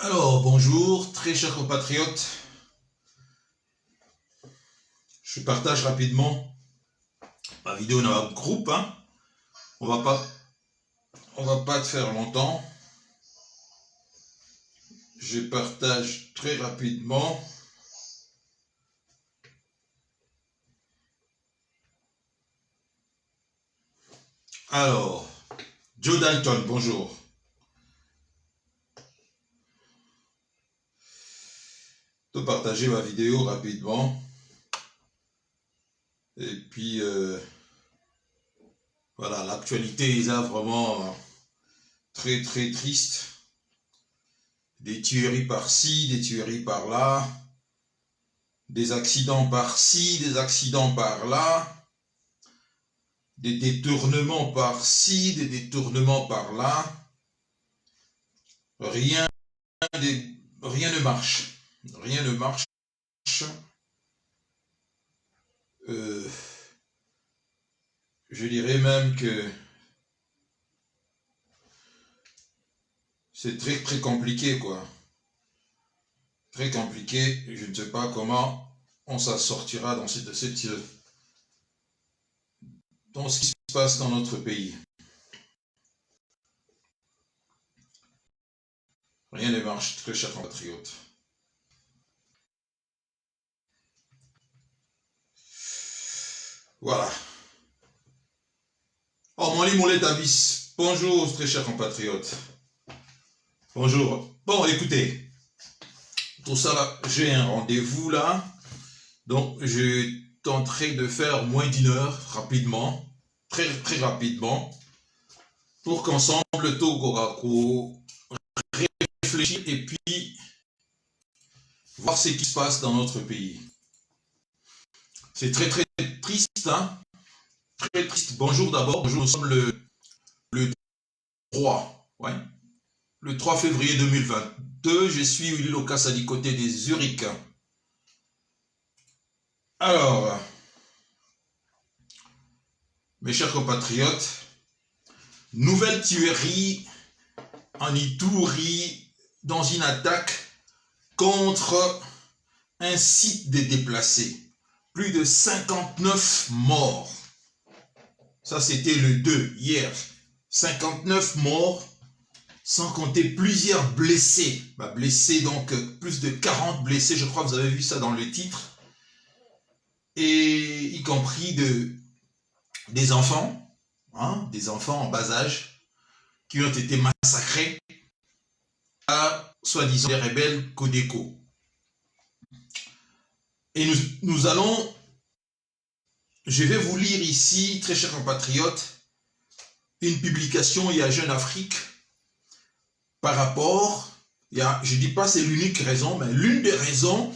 Alors, bonjour, très chers compatriotes. Je partage rapidement ma vidéo dans notre groupe. On va pas te faire longtemps. Je partage très rapidement. Alors, Joe Dalton, bonjour. Je vais partager ma vidéo rapidement. Et puis, voilà, l'actualité est là vraiment très très triste. Des tueries par-ci, des tueries par-là, des accidents par-ci, des accidents par-là, des détournements par-ci, des détournements par-là. Rien ne marche. Rien ne marche. Je dirais même que c'est très très compliqué, quoi. Très compliqué. Je ne sais pas comment on s'en sortira dans ce qui se passe dans notre pays. Rien ne marche, très chers compatriotes. Voilà. Oh, mon lit, mon tabis. Bonjour, très chers compatriotes. Bonjour. Bon, écoutez. Tout ça là, j'ai un rendez-vous là. Donc, je tenterai de faire moins d'1 heure rapidement. Très, très rapidement. Pour qu'ensemble, tout réfléchir et puis voir ce qui se passe dans notre pays. C'est très, très triste, Très triste. Bonjour d'abord. Bonjour, nous sommes le 3. Ouais. Le 3 février 2022. Je suis Willy Locassa du côté des Zurich. Alors, mes chers compatriotes, nouvelle tuerie en Ituri dans une attaque contre un site de déplacés. Plus de 59 morts. Ça, c'était le 2, hier. 59 morts, sans compter plusieurs blessés. Blessés, donc plus de 40 blessés, je crois que vous avez vu ça dans le titre. Et y compris des enfants, des enfants en bas âge, qui ont été massacrés à, soi-disant, les rebelles Codeco. Et nous allons, je vais vous lire ici, très chers compatriotes, une publication, il y a Jeune Afrique, par rapport, je ne dis pas c'est l'unique raison, mais l'une des raisons,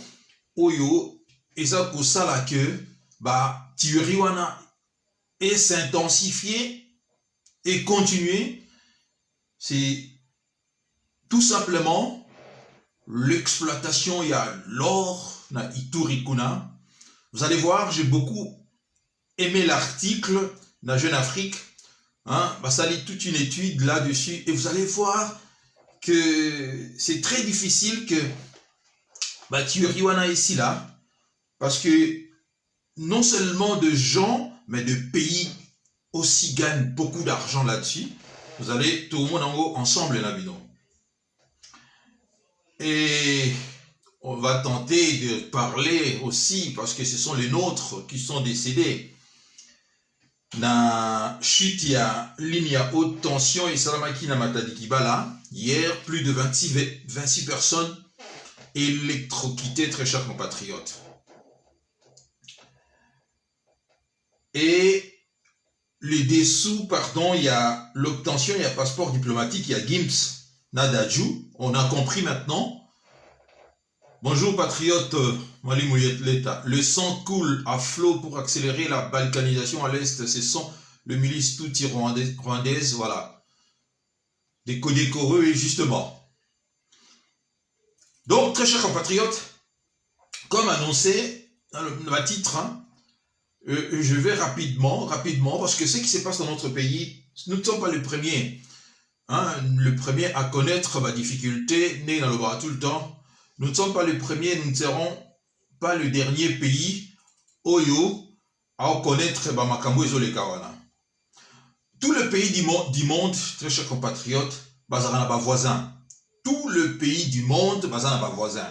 et ça pour ça là que, Tiuriwana est s'intensifier et continuer, c'est tout simplement l'exploitation, il y a l'or, na Iturikuna. Vous allez voir, j'ai beaucoup aimé l'article de Jeune Afrique, ça lit toute une étude là-dessus, et vous allez voir que c'est très difficile que Tiuriwana ici là, parce que non seulement de gens, mais de pays aussi gagnent beaucoup d'argent là-dessus. Vous allez tout le monde en haut ensemble là-dedans. Et on va tenter de parler aussi, parce que ce sont les nôtres qui sont décédés. Na chute, il y a ligne à haute tension et Salamaki na Matadikibala. Hier, plus de 26 personnes électrocutées, très chers compatriotes. Et les dessous, pardon, il y a l'obtention, il y a passeport diplomatique, il y a GIMS, Nadaju. On a compris maintenant. Bonjour patriotes, Mali Mouillet l'État. Le sang coule à flot pour accélérer la balkanisation à l'Est. Ce sont le milice Tutsi rwandaise, voilà. Des Codecoreux, justement. Donc, très chers compatriotes, comme annoncé dans le titre, je vais rapidement, parce que ce qui se passe dans notre pays, nous ne sommes pas les premiers. hein, le premier à connaître ma difficulté, né dans le bras tout le temps. Nous ne sommes pas le premier, nous ne serons pas le dernier pays, Oyo, à connaître Makambo et Zolekawana. Tout le pays du monde, très chers compatriotes, bazarana ba voisin. Tout le pays du monde, bazarana ba voisin.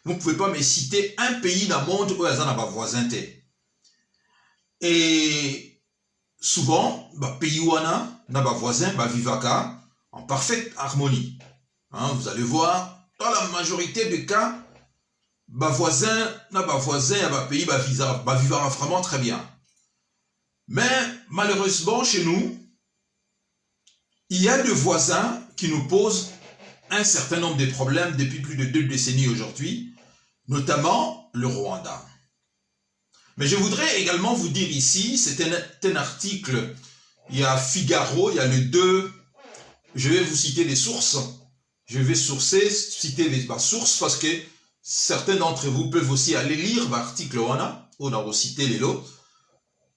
Vous ne pouvez pas me citer un pays dans le monde où bazarana ba voisin. Et souvent, pays wana, na ba voisin, vivaka, en parfaite harmonie. Hein, vous allez voir, dans la majorité des cas, voisin, pays, vivra vraiment très bien. Mais malheureusement, chez nous, il y a des voisins qui nous posent un certain nombre de problèmes depuis plus de 2 décennies aujourd'hui, notamment le Rwanda. Mais je voudrais également vous dire ici, c'est un article, il y a Figaro, il y a le 2, je vais vous citer des sources, je vais citer les sources parce que certains d'entre vous peuvent aussi aller lire l'article on a cité les lots,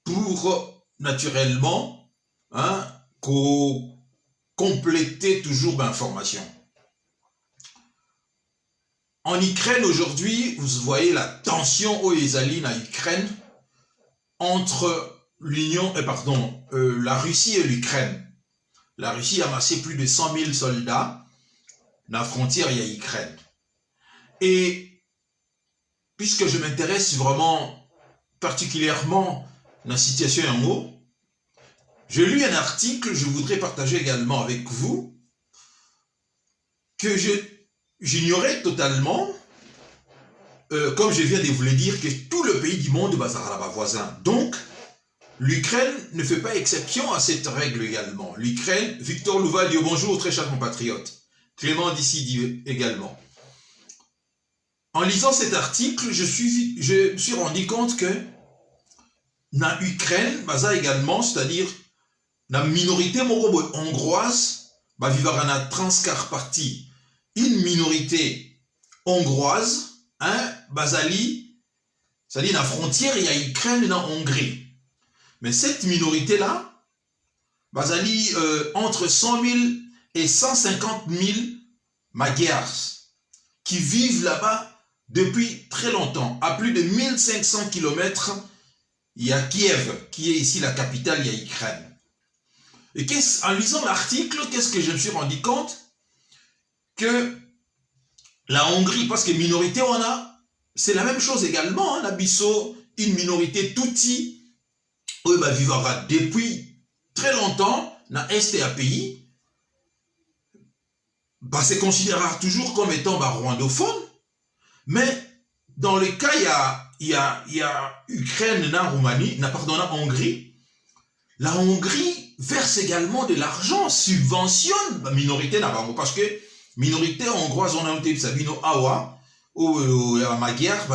pour naturellement compléter toujours l'information. En Ukraine aujourd'hui, vous voyez la tension aux Ezali en Ukraine entre la Russie et l'Ukraine. La Russie a amassé plus de 100 000 soldats dans la frontière il y a Ukraine. Et puisque je m'intéresse vraiment particulièrement dans la situation en haut, j'ai lu un article, je voudrais partager également avec vous, que j'ignorais totalement, comme je viens de vous le dire, que tout le pays du monde est voisin. Donc, l'Ukraine ne fait pas exception à cette règle également. L'Ukraine, Victor Louva dit bonjour, très chers compatriotes. Clément d'ici dit également. En lisant cet article, je me suis rendu compte que dans l'Ukraine, également, c'est-à-dire la minorité hongroise, vivra dans la Transcarpathie, une minorité hongroise, basali, c'est-à-dire dans la frontière, il y a Ukraine et en Hongrie. Mais cette minorité-là, basali, entre 100 000 et 150 000 Magyars, qui vivent là-bas depuis très longtemps. À plus de 1500 km, il y a Kiev, qui est ici la capitale, il y a Ukraine. Et en lisant l'article, qu'est-ce que je me suis rendu compte? Que la Hongrie, parce que minorité, c'est la même chose également. Nabiso, une minorité Tutsi, vivra depuis très longtemps dans l'Est et à pays. C'est considéré toujours comme étant rwandophone. Mais dans le cas, il y a Ukraine, en Hongrie. La Hongrie verse également de l'argent, subventionne la minorité, parce que minorité hongroise, on a été Sabino Awa, ou Magyar,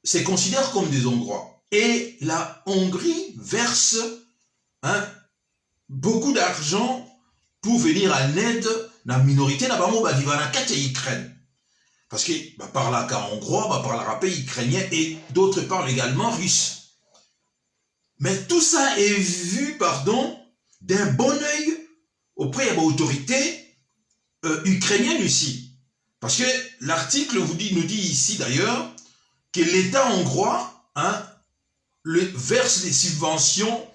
c'est considéré comme des Hongrois. Et la Hongrie verse beaucoup d'argent pour venir en aide la minorité, Ukraine. Parce que par là qu'à hongrois, par la pays ukrainien et d'autre part également russe. Mais tout ça est vu, d'un bon œil auprès de l'autorité ukrainienne ici. Parce que l'article nous dit ici d'ailleurs que l'État hongrois verse des subventions,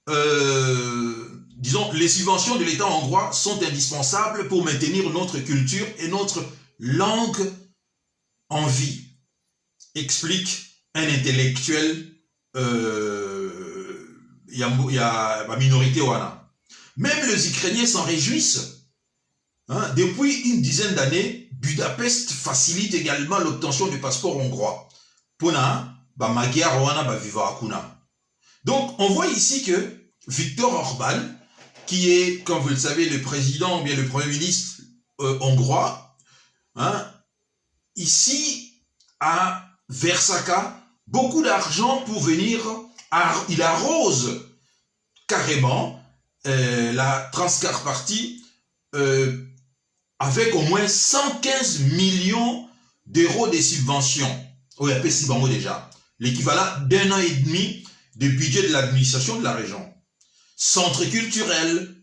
les subventions de l'État hongrois sont indispensables pour maintenir notre culture et notre langue en vie, explique un intellectuel, il y a la minorité wana. Même les Ukrainiens s'en réjouissent. Depuis une dizaine d'années, Budapest facilite également l'obtention du passeport hongrois. Magyar wana viva akuna. Donc on voit ici que Viktor Orban, qui est, comme vous le savez, le président ou bien le premier ministre hongrois, ici à Versaka, beaucoup d'argent pour venir, il arrose carrément la Transcarpathie avec au moins 115 millions d'euros de subventions. Oui, après si bon déjà. L'équivalent d'1 an et demi de budget de l'administration de la région. Centre culturel,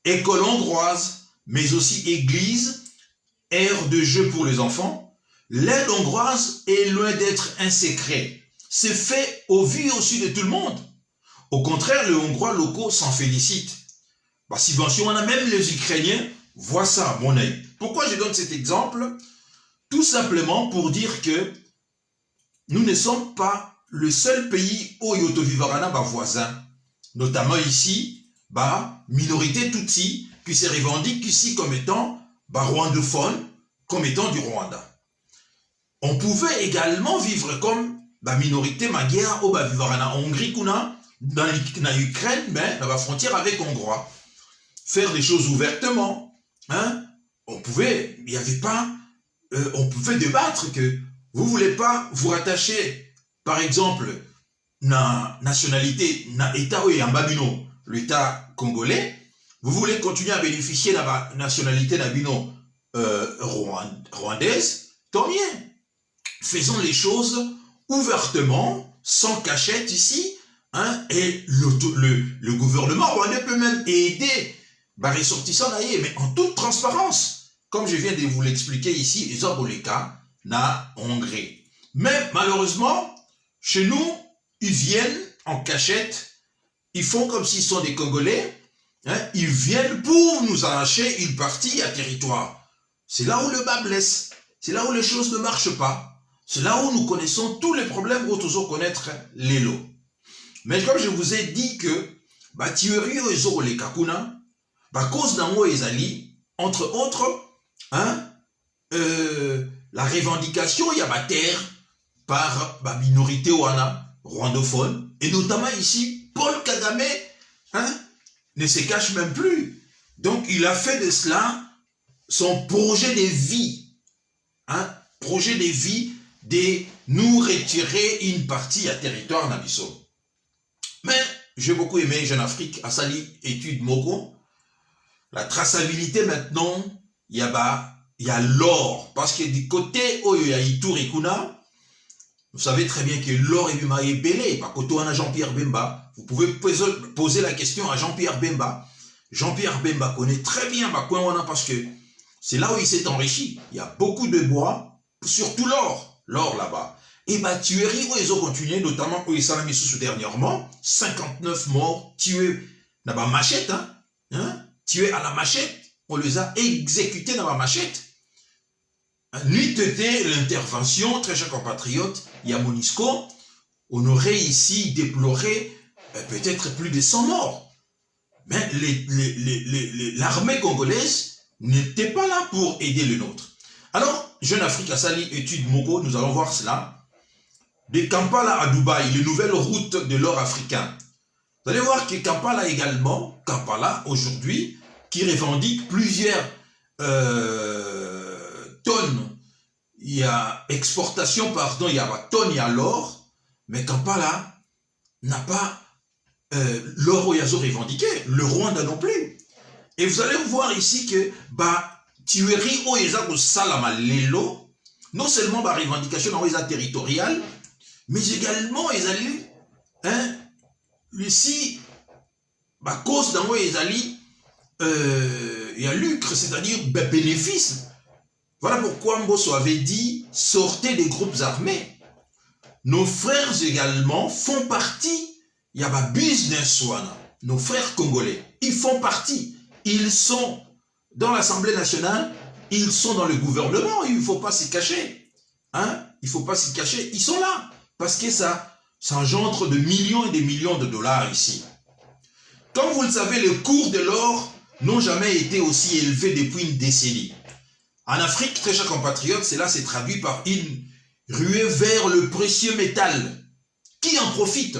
école hongroise, mais aussi église, aire de jeu pour les enfants. L'aide hongroise est loin d'être un secret. C'est fait au vu et au su de tout le monde. Au contraire, les Hongrois locaux s'en félicitent. Bah, subvention, on a même les Ukrainiens voient ça à mon œil. Pourquoi je donne cet exemple? Tout simplement pour dire que nous ne sommes pas le seul pays où Yoto Vivarana voisin. Notamment ici, minorité Tutsi, qui se revendique ici comme étant rwandophone, comme étant du Rwanda. On pouvait également vivre comme minorité magyar ou Vivarana Hongrie, dans l'Ukraine, mais dans la frontière avec Hongrois. Faire des choses ouvertement. Hein? On pouvait débattre que vous ne voulez pas vous rattacher, par exemple, na nationalité, na État ou Yambabino, l'État congolais, vous voulez continuer à bénéficier de la nationalité nabino rwandaise, tant bien. Faisons les choses ouvertement, sans cachette ici, hein, et le gouvernement rwandais peut même aider les ressortissants, mais en toute transparence, comme je viens de vous l'expliquer ici, les Oboleka na Hongrie. Mais malheureusement, chez nous, ils viennent en cachette, ils font comme s'ils sont des Congolais, hein, ils viennent pour nous arracher une partie à territoire. C'est là où le bas blesse, c'est là où les choses ne marchent pas. C'est là où nous connaissons tous les problèmes où nous connaître les lots. Mais comme je vous ai dit que Thierry Oezoro les Kakuna, cause d'ango ezali, entre autres, hein, la revendication, il y a terre par minorité wana, rwandophone, et notamment ici, Paul Kagame, hein, ne se cache même plus. Donc il a fait de cela son projet de vie, hein, projet de vie, de nous retirer une partie à territoire Nabiso. Mais j'ai beaucoup aimé Jeune Afrique, Asali, étude Mogo. La traçabilité maintenant, il y a l'or. Parce que du côté où il y a Itour et Kuna, vous savez très bien que l'or est belé. Par côté où on a Jean-Pierre Bemba, vous pouvez poser la question à Jean-Pierre Bemba. Jean-Pierre Bemba connaît très bien quoi on a parce que c'est là où il s'est enrichi. Il y a beaucoup de bois, surtout l'or. L'or là-bas. Et tuerie où ils ont continué, notamment où ils s'en ont mis sous dernièrement, 59 morts tués dans la machette, hein, tués à la machette, on les a exécutés dans la machette. N'eût été l'intervention, très chers compatriotes, il y a Monisco, on aurait ici déploré peut-être plus de 100 morts. Mais l'armée congolaise n'était pas là pour aider le nôtre. Alors, Jeune Afrique Asali, étude Mogo, nous allons voir cela. De Kampala à Dubaï, les nouvelles routes de l'or africain. Vous allez voir que Kampala également, Kampala aujourd'hui, qui revendique plusieurs tonnes. Il y a exportation, pardon, il y a tonnes, il y a l'or, mais Kampala n'a pas l'or au Yazo revendiqué, le Rwanda non plus. Et vous allez voir ici que, Tuerie au Yazo Salama Lelo, non seulement la revendication dans les territoriale, mais également ils allaient, hein, ici, cause dans les alliés, il y a lucre, c'est-à-dire bénéfice. Voilà pourquoi Mbosso avait dit sortez des groupes armés. Nos frères également font partie, il y a business one, nos frères congolais, ils font partie, ils sont dans l'Assemblée nationale, ils sont dans le gouvernement, il ne faut pas s'y cacher. Hein? Il ne faut pas s'y cacher, ils sont là. Parce que ça engendre de millions et des millions de dollars ici. Comme vous le savez, les cours de l'or n'ont jamais été aussi élevés depuis une décennie. En Afrique, très chers compatriotes, cela s'est traduit par une ruée vers le précieux métal. Qui en profite?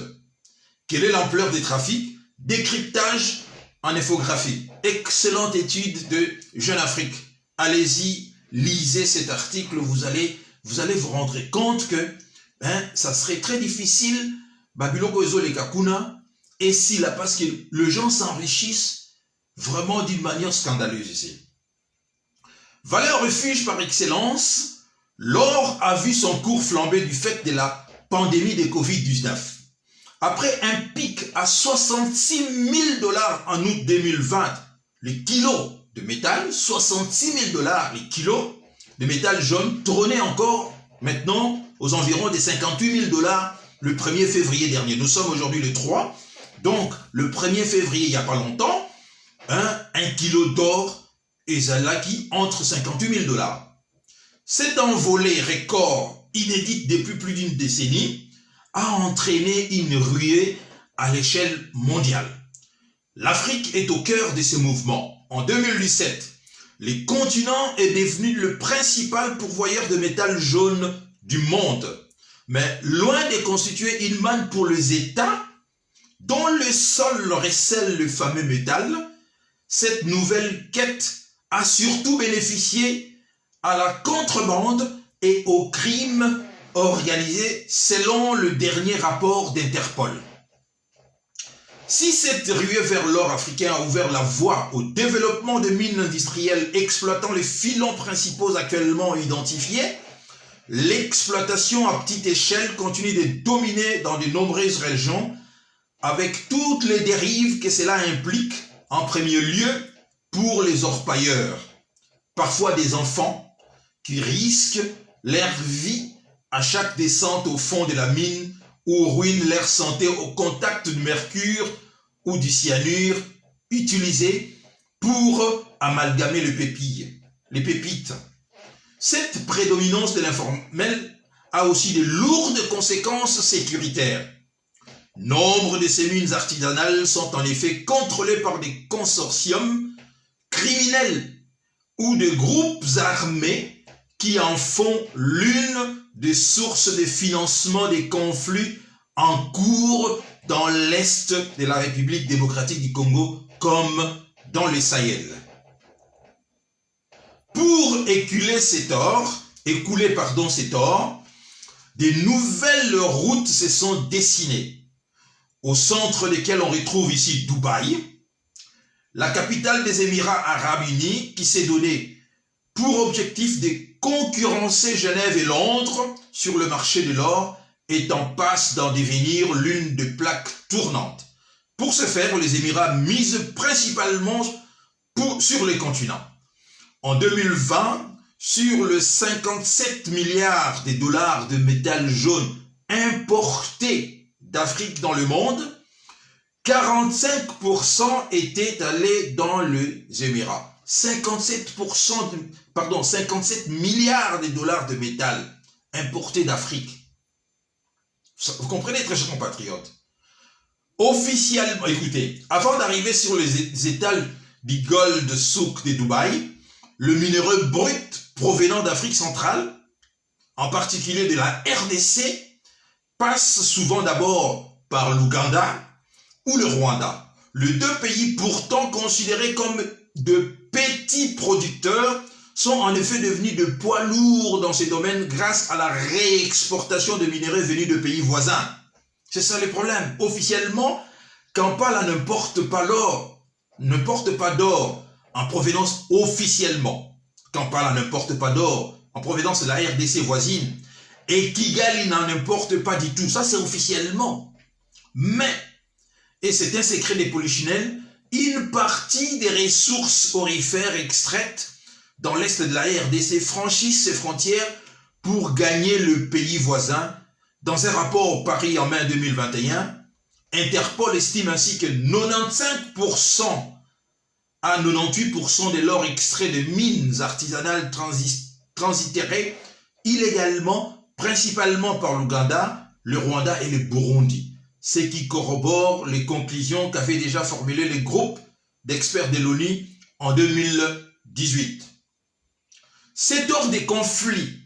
Quelle est l'ampleur des trafics? Décryptage en infographie. Excellente étude de Jeune Afrique. Allez-y, lisez cet article, vous allez vous rendre compte que ça serait très difficile, Babylon les Kakuna, et si là, parce que les gens s'enrichissent vraiment d'une manière scandaleuse ici. Valeur refuge par excellence, l'or a vu son cours flamber du fait de la pandémie de Covid-19. Après un pic à 66 000 $ en août 2020, les kilos de métal, 66 000 dollars les kilos de métal jaune, trônaient encore maintenant aux environs des 58 000 dollars le 1er février dernier. Nous sommes aujourd'hui le 3, donc le 1er février, il n'y a pas longtemps, un kilo d'or est là qui entre 58 000 dollars. Cette envolée record inédite depuis plus d'une décennie a entraîné une ruée à l'échelle mondiale. L'Afrique est au cœur de ce mouvement. En 2017, le continent est devenu le principal pourvoyeur de métal jaune du monde. Mais loin de constituer une manne pour les États, dont le sol recèle le fameux métal, cette nouvelle quête a surtout bénéficié à la contrebande et au crime organisé selon le dernier rapport d'Interpol. Si cette ruée vers l'or africain a ouvert la voie au développement de mines industrielles exploitant les filons principaux actuellement identifiés, l'exploitation à petite échelle continue de dominer dans de nombreuses régions avec toutes les dérives que cela implique, en premier lieu pour les orpailleurs, parfois des enfants qui risquent leur vie à chaque descente au fond de la mine ou ruinent leur santé au contact du mercure ou du cyanure utilisé pour amalgamer les pépites. Cette prédominance de l'informel a aussi de lourdes conséquences sécuritaires. Nombre de ces mines artisanales sont en effet contrôlées par des consortiums criminels ou de groupes armés qui en font l'une des sources de financement des conflits en cours dans l'Est de la République démocratique du Congo comme dans le Sahel. Pour écouler cet or, des nouvelles routes se sont dessinées, au centre desquelles on retrouve ici Dubaï, la capitale des Émirats Arabes Unis, qui s'est donné pour objectif de concurrencer Genève et Londres sur le marché de l'or, est en passe d'en devenir l'une des plaques tournantes. Pour ce faire, les Émirats misent principalement sur les continents. En 2020, sur les 57 milliards de dollars de métal jaune importés d'Afrique dans le monde, 45% étaient allés dans les Émirats. 57 milliards de dollars de métal importés d'Afrique. Vous comprenez, très chers compatriotes? Officiellement, écoutez, avant d'arriver sur les étals du Gold Souk de Dubaï, le minerai brut provenant d'Afrique centrale, en particulier de la RDC, passe souvent d'abord par l'Ouganda ou le Rwanda. Les deux pays pourtant considérés comme de petits producteurs sont en effet devenus de poids lourds dans ces domaines grâce à la réexportation de minerais venus de pays voisins. C'est ça le problème. Officiellement, Kampala ne porte pas d'or en provenance officiellement. Kampala ne porte pas d'or en provenance de la RDC voisine. Et Kigali n'en importe pas du tout. Ça, c'est officiellement. Mais, et c'est un secret des polichinelles, une partie des ressources aurifères extraites dans l'est de la RDC franchissent ces frontières pour gagner le pays voisin. Dans un rapport paru en mai 2021, Interpol estime ainsi que 95% à 98% de l'or extrait de mines artisanales transiteraient illégalement, principalement par l'Ouganda, le Rwanda et le Burundi, ce qui corrobore les conclusions qu'avaient déjà formulées les groupes d'experts de l'ONU en 2018. Cet or des conflits,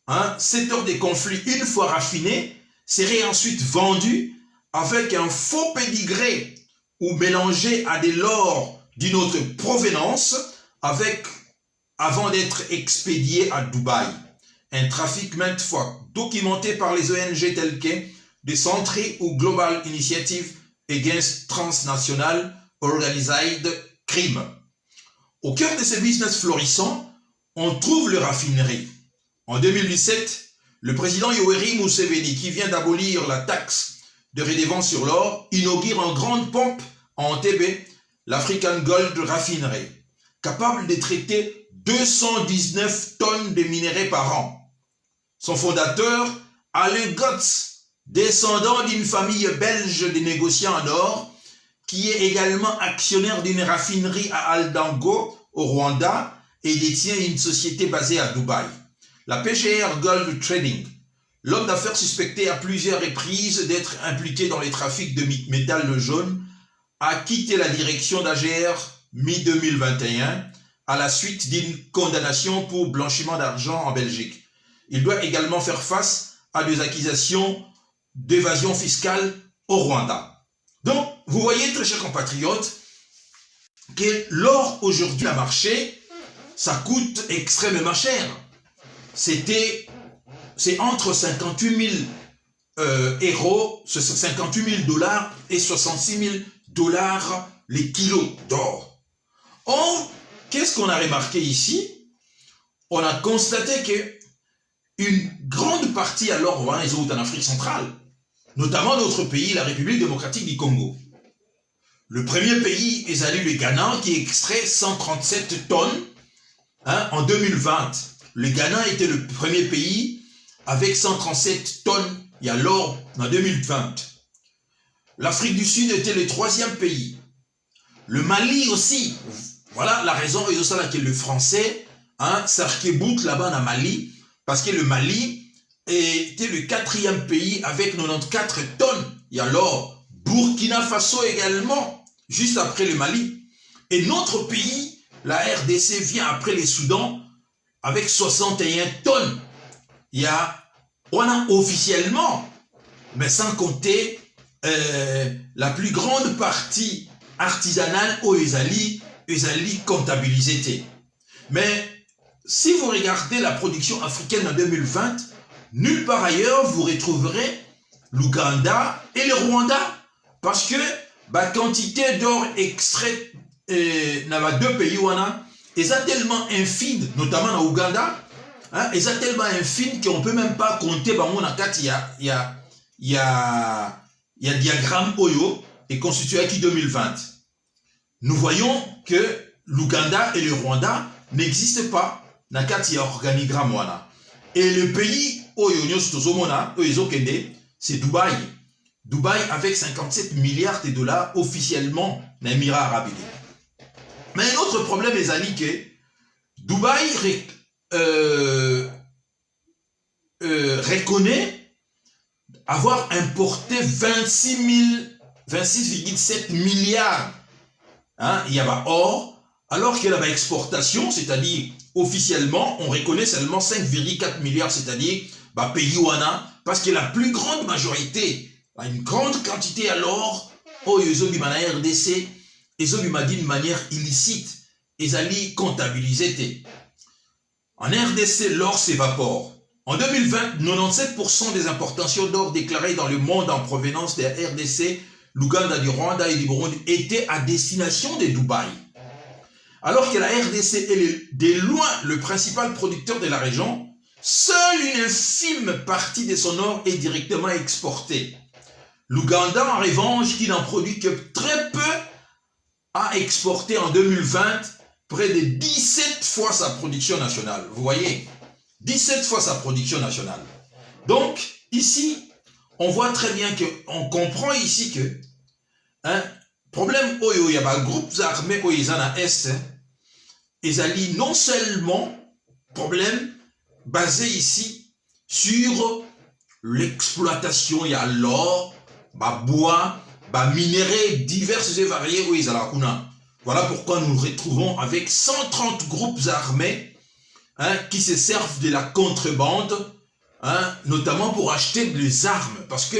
une fois raffiné, serait ensuite vendu avec un faux pédigré ou mélangé à de l'or d'une autre provenance avant d'être expédié à Dubaï. Un trafic maintes fois documenté par les ONG telles que The Century ou Global Initiative Against Transnational Organized Crime. Au cœur de ce business florissant, on trouve les raffineries. En 2017, le président Yoweri Museveni, qui vient d'abolir la taxe de redevance sur l'or, inaugure en grande pompe à Entebbe l'African Gold Refinery, capable de traiter 219 tonnes de minerais par an. Son fondateur, Alain Gotz, descendant d'une famille belge de négociants en or, qui est également actionnaire d'une raffinerie à Aldango, au Rwanda, et détient une société basée à Dubaï. La PGR Gold Trading, l'homme d'affaires suspecté à plusieurs reprises d'être impliqué dans les trafics de métal jaune, a quitté la direction d'AGR mi-2021 à la suite d'une condamnation pour blanchiment d'argent en Belgique. Il doit également faire face à des accusations d'évasion fiscale au Rwanda. Donc, vous voyez, très chers compatriotes, que l'or aujourd'hui à marché, ça coûte extrêmement cher. C'est entre 58 000 euros, 58 000 dollars et 66 000 dollars les kilos d'or. Or, qu'est-ce qu'on a remarqué ici? On a constaté que une grande partie alors en Afrique centrale, notamment notre pays, la République démocratique du Congo. Le premier pays est allé le Ghana qui extrait 137 tonnes en 2020. Le Ghana était le premier pays avec 137 tonnes, il y a l'or en 2020. L'Afrique du Sud était le troisième pays. Le Mali aussi. Voilà la raison et ça là que le français, s'arc-boute là-bas en Mali, parce que le Mali était le quatrième pays avec 94 tonnes. Il y a l'or. Burkina Faso également, juste après le Mali. Et notre pays, la RDC, vient après les Soudans avec 61 tonnes. On a officiellement, mais sans compter la plus grande partie artisanale au Ezali comptabilisée. Mais si vous regardez la production africaine en 2020, nulle part ailleurs vous retrouverez l'Ouganda et le Rwanda. Parce que la quantité d'or extrait dans les deux pays, est tellement infime, notamment en Ouganda, est tellement infime qu'on ne peut même pas compter. Il y a diagramme Oyo est constitué qui 2020. Nous voyons que l'Ouganda et le Rwanda n'existent pas dans le organigramme. Et le pays Oyo, c'est Dubaï. Dubaï avec 57 milliards de dollars officiellement dans les Émirats arabes unis. Mais un autre problème est que Dubaï reconnaît avoir importé 26,7 milliards. Il y a or, alors qu'il y a la exportation, c'est-à-dire officiellement, on reconnaît seulement 5,4 milliards, c'est-à-dire pays Wana, parce que la plus grande majorité, une grande quantité alors, ils ont dit RDC, ils ont dit d'une manière illicite, ils ont comptabilisé. En RDC, l'or s'évapore. En 2020, 97% des importations d'or déclarées dans le monde en provenance des RDC, l'Ouganda, du Rwanda et du Burundi étaient à destination de Dubaï. Alors que la RDC est de loin le principal producteur de la région, seule une infime partie de son or est directement exportée. L'Ouganda, en revanche, qui n'en produit que très peu, a exporté en 2020 près de 17 fois sa production nationale. Vous voyez, 17 fois sa production nationale. Donc, ici, on voit très bien on comprend ici que problème il y a des groupes armés au Est, ils allaient non seulement problème basé ici sur l'exploitation, il y a l'or, bois, minéraux divers et variés au Izalakuna. Voilà pourquoi nous nous retrouvons avec 130 groupes armés qui se servent de la contrebande, notamment pour acheter des armes. Parce que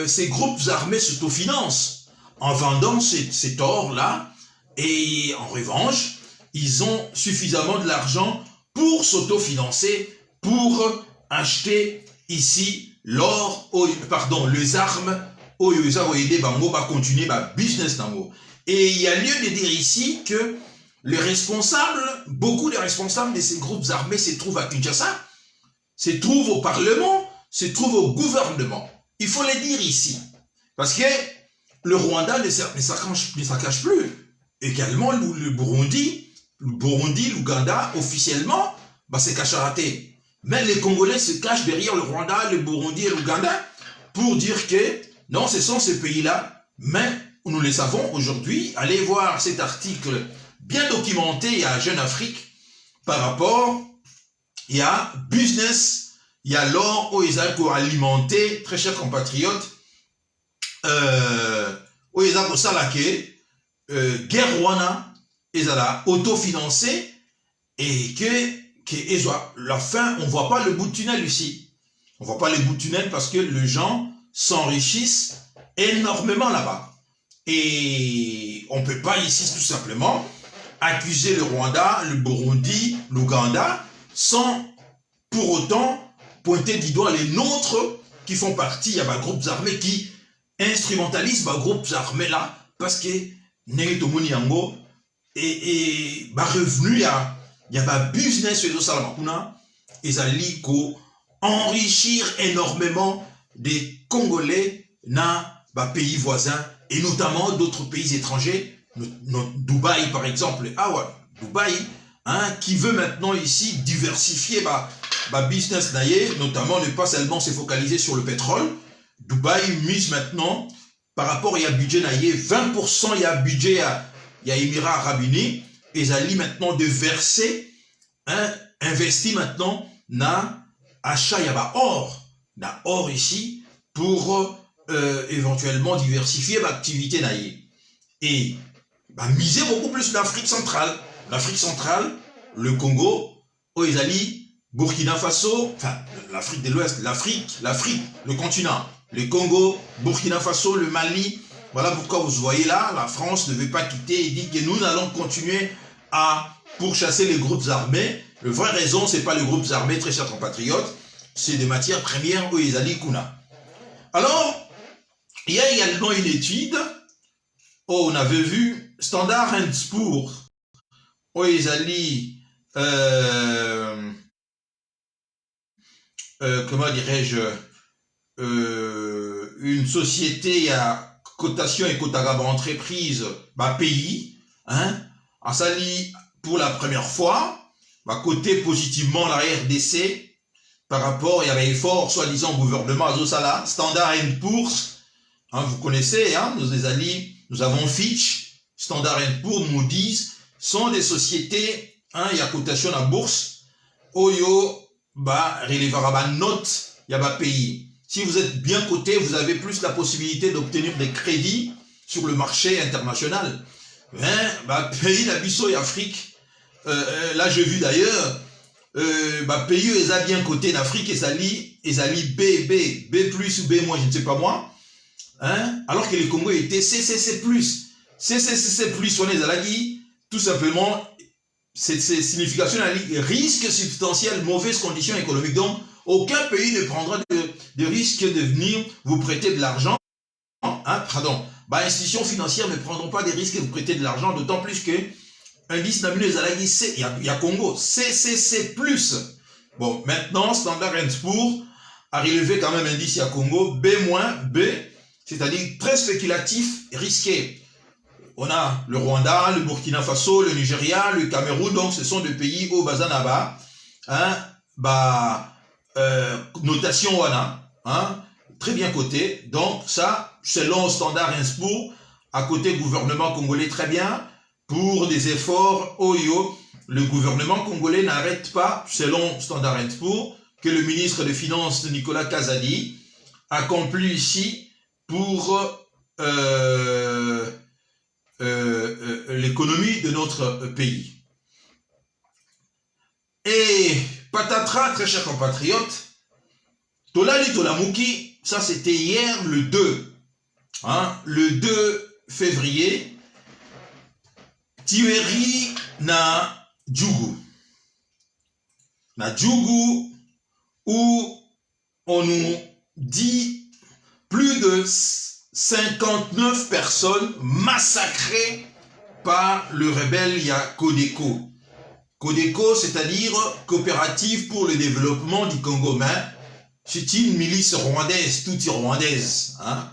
ces groupes armés s'autofinancent en vendant cet or-là. Et en revanche, ils ont suffisamment de l'argent pour s'autofinancer, pour acheter ici l'or, les armes, continuer business. Et il y a lieu de dire ici que les responsables, beaucoup de responsables de ces groupes armés se trouvent à Kinshasa, se trouvent au Parlement, se trouvent au gouvernement. Il faut le dire ici. Parce que le Rwanda ne s'accroche plus. Également, le Burundi, l'Ouganda, officiellement, bah, c'est cacharaté. Mais les Congolais se cachent derrière le Rwanda, le Burundi et l'Ouganda pour dire que non, ce sont ces pays-là. Mais nous le savons aujourd'hui. Allez voir cet article bien documenté à Jeune Afrique par rapport, il y a business, il y a l'or où ils ont alimenté, très chers compatriotes, où ils ont salaké, guerre Rwanda, ils ont autofinancé et que la fin, on ne voit pas le bout de tunnel ici. On ne voit pas le bout de tunnel parce que les gens s'enrichissent énormément là-bas. Et on ne peut pas ici tout simplement accuser le Rwanda, le Burundi, l'Ouganda sans pour autant pointer du doigt les nôtres qui font partie, il y a des groupes armés qui instrumentalisent les groupes armés là parce que Negetomoni Yango et revenu, il y a un business sur le Salamakuna et ça lit enrichir énormément des Congolais dans les pays voisins et notamment d'autres pays étrangers. Dubaï par exemple, Dubaï, hein, qui veut maintenant ici diversifier business notamment ne pas seulement se focaliser sur le pétrole. Dubaï mise maintenant par rapport à budget 20%, il y a budget il y a Émirats Arabes Unis et ils allaient maintenant de verser, hein, investi maintenant dans achat il y a or ici pour éventuellement diversifier l'activité et miser beaucoup plus l'Afrique centrale. L'Afrique centrale, le Congo, Oezali, Burkina Faso, enfin l'Afrique de l'Ouest, l'Afrique, le continent, le Congo, Burkina Faso, le Mali. Voilà pourquoi vous voyez là, la France ne veut pas quitter et dit que nous allons continuer à pourchasser les groupes armés. La vraie raison, ce n'est pas les groupes armés, très chers compatriotes, c'est des matières premières Oezali Kuna. Alors, il y a également une étude, on avait vu Standard & Poor's, Oezali, comment dirais-je, une société à cotation et quotagab entreprise, pays, hein, a sali pour la première fois, coté positivement la RDC par rapport, il y avait effort, soi-disant, gouvernement Azosala, Standard & Poor's, hein, vous connaissez, hein, nous avons Fitch, Standard & Poor's, Moody's, sont des sociétés, hein, il y a cotation à bourse, Oyo, relevera note, il y a pays. Si vous êtes bien coté, vous avez plus la possibilité d'obtenir des crédits sur le marché international. Hein, pays l'Abisso et Afrique, là j'ai vu d'ailleurs, pays ils ont bien coté d'Afrique, ils allaient B plus ou B moins, je ne sais pas moi, hein, alors que le Congo était CCC plus, on les a dit, tout simplement, c'est signification risque substantiel, mauvaise condition économique. Donc, aucun pays ne prendra de risque de venir vous prêter de l'argent. Hein, pardon. Institutions financières ne prendront pas des risques de vous prêter de l'argent, d'autant plus que indice nominal il y a Congo, CCC+. Bon, maintenant, Standard & Poor's a relevé quand même indice à Congo, B-, B, c'est-à-dire très spéculatif, risqué. On a le Rwanda, le Burkina Faso, le Nigeria, le Cameroun, donc ce sont des pays au Bazanaba, hein, notation Wana, hein, très bien coté. Donc ça, selon Standard & Poor's, à côté gouvernement congolais très bien, pour des efforts OIO, le gouvernement congolais n'arrête pas, selon Standard & Poor's, que le ministre des Finances Nicolas Kazadi accomplit ici pour l'économie de notre pays. Et patatras, très chers compatriotes, Tolali Tolamuki, ça c'était hier le 2, hein, le 2 février, Tiweri na Djougou. Na Djougou, où on nous dit plus de 59 personnes massacrées par le rebelle Kodeko. Kodeko, c'est-à-dire Coopérative pour le développement du Congo. C'est une milice rwandaise, toute rwandaise. Hein?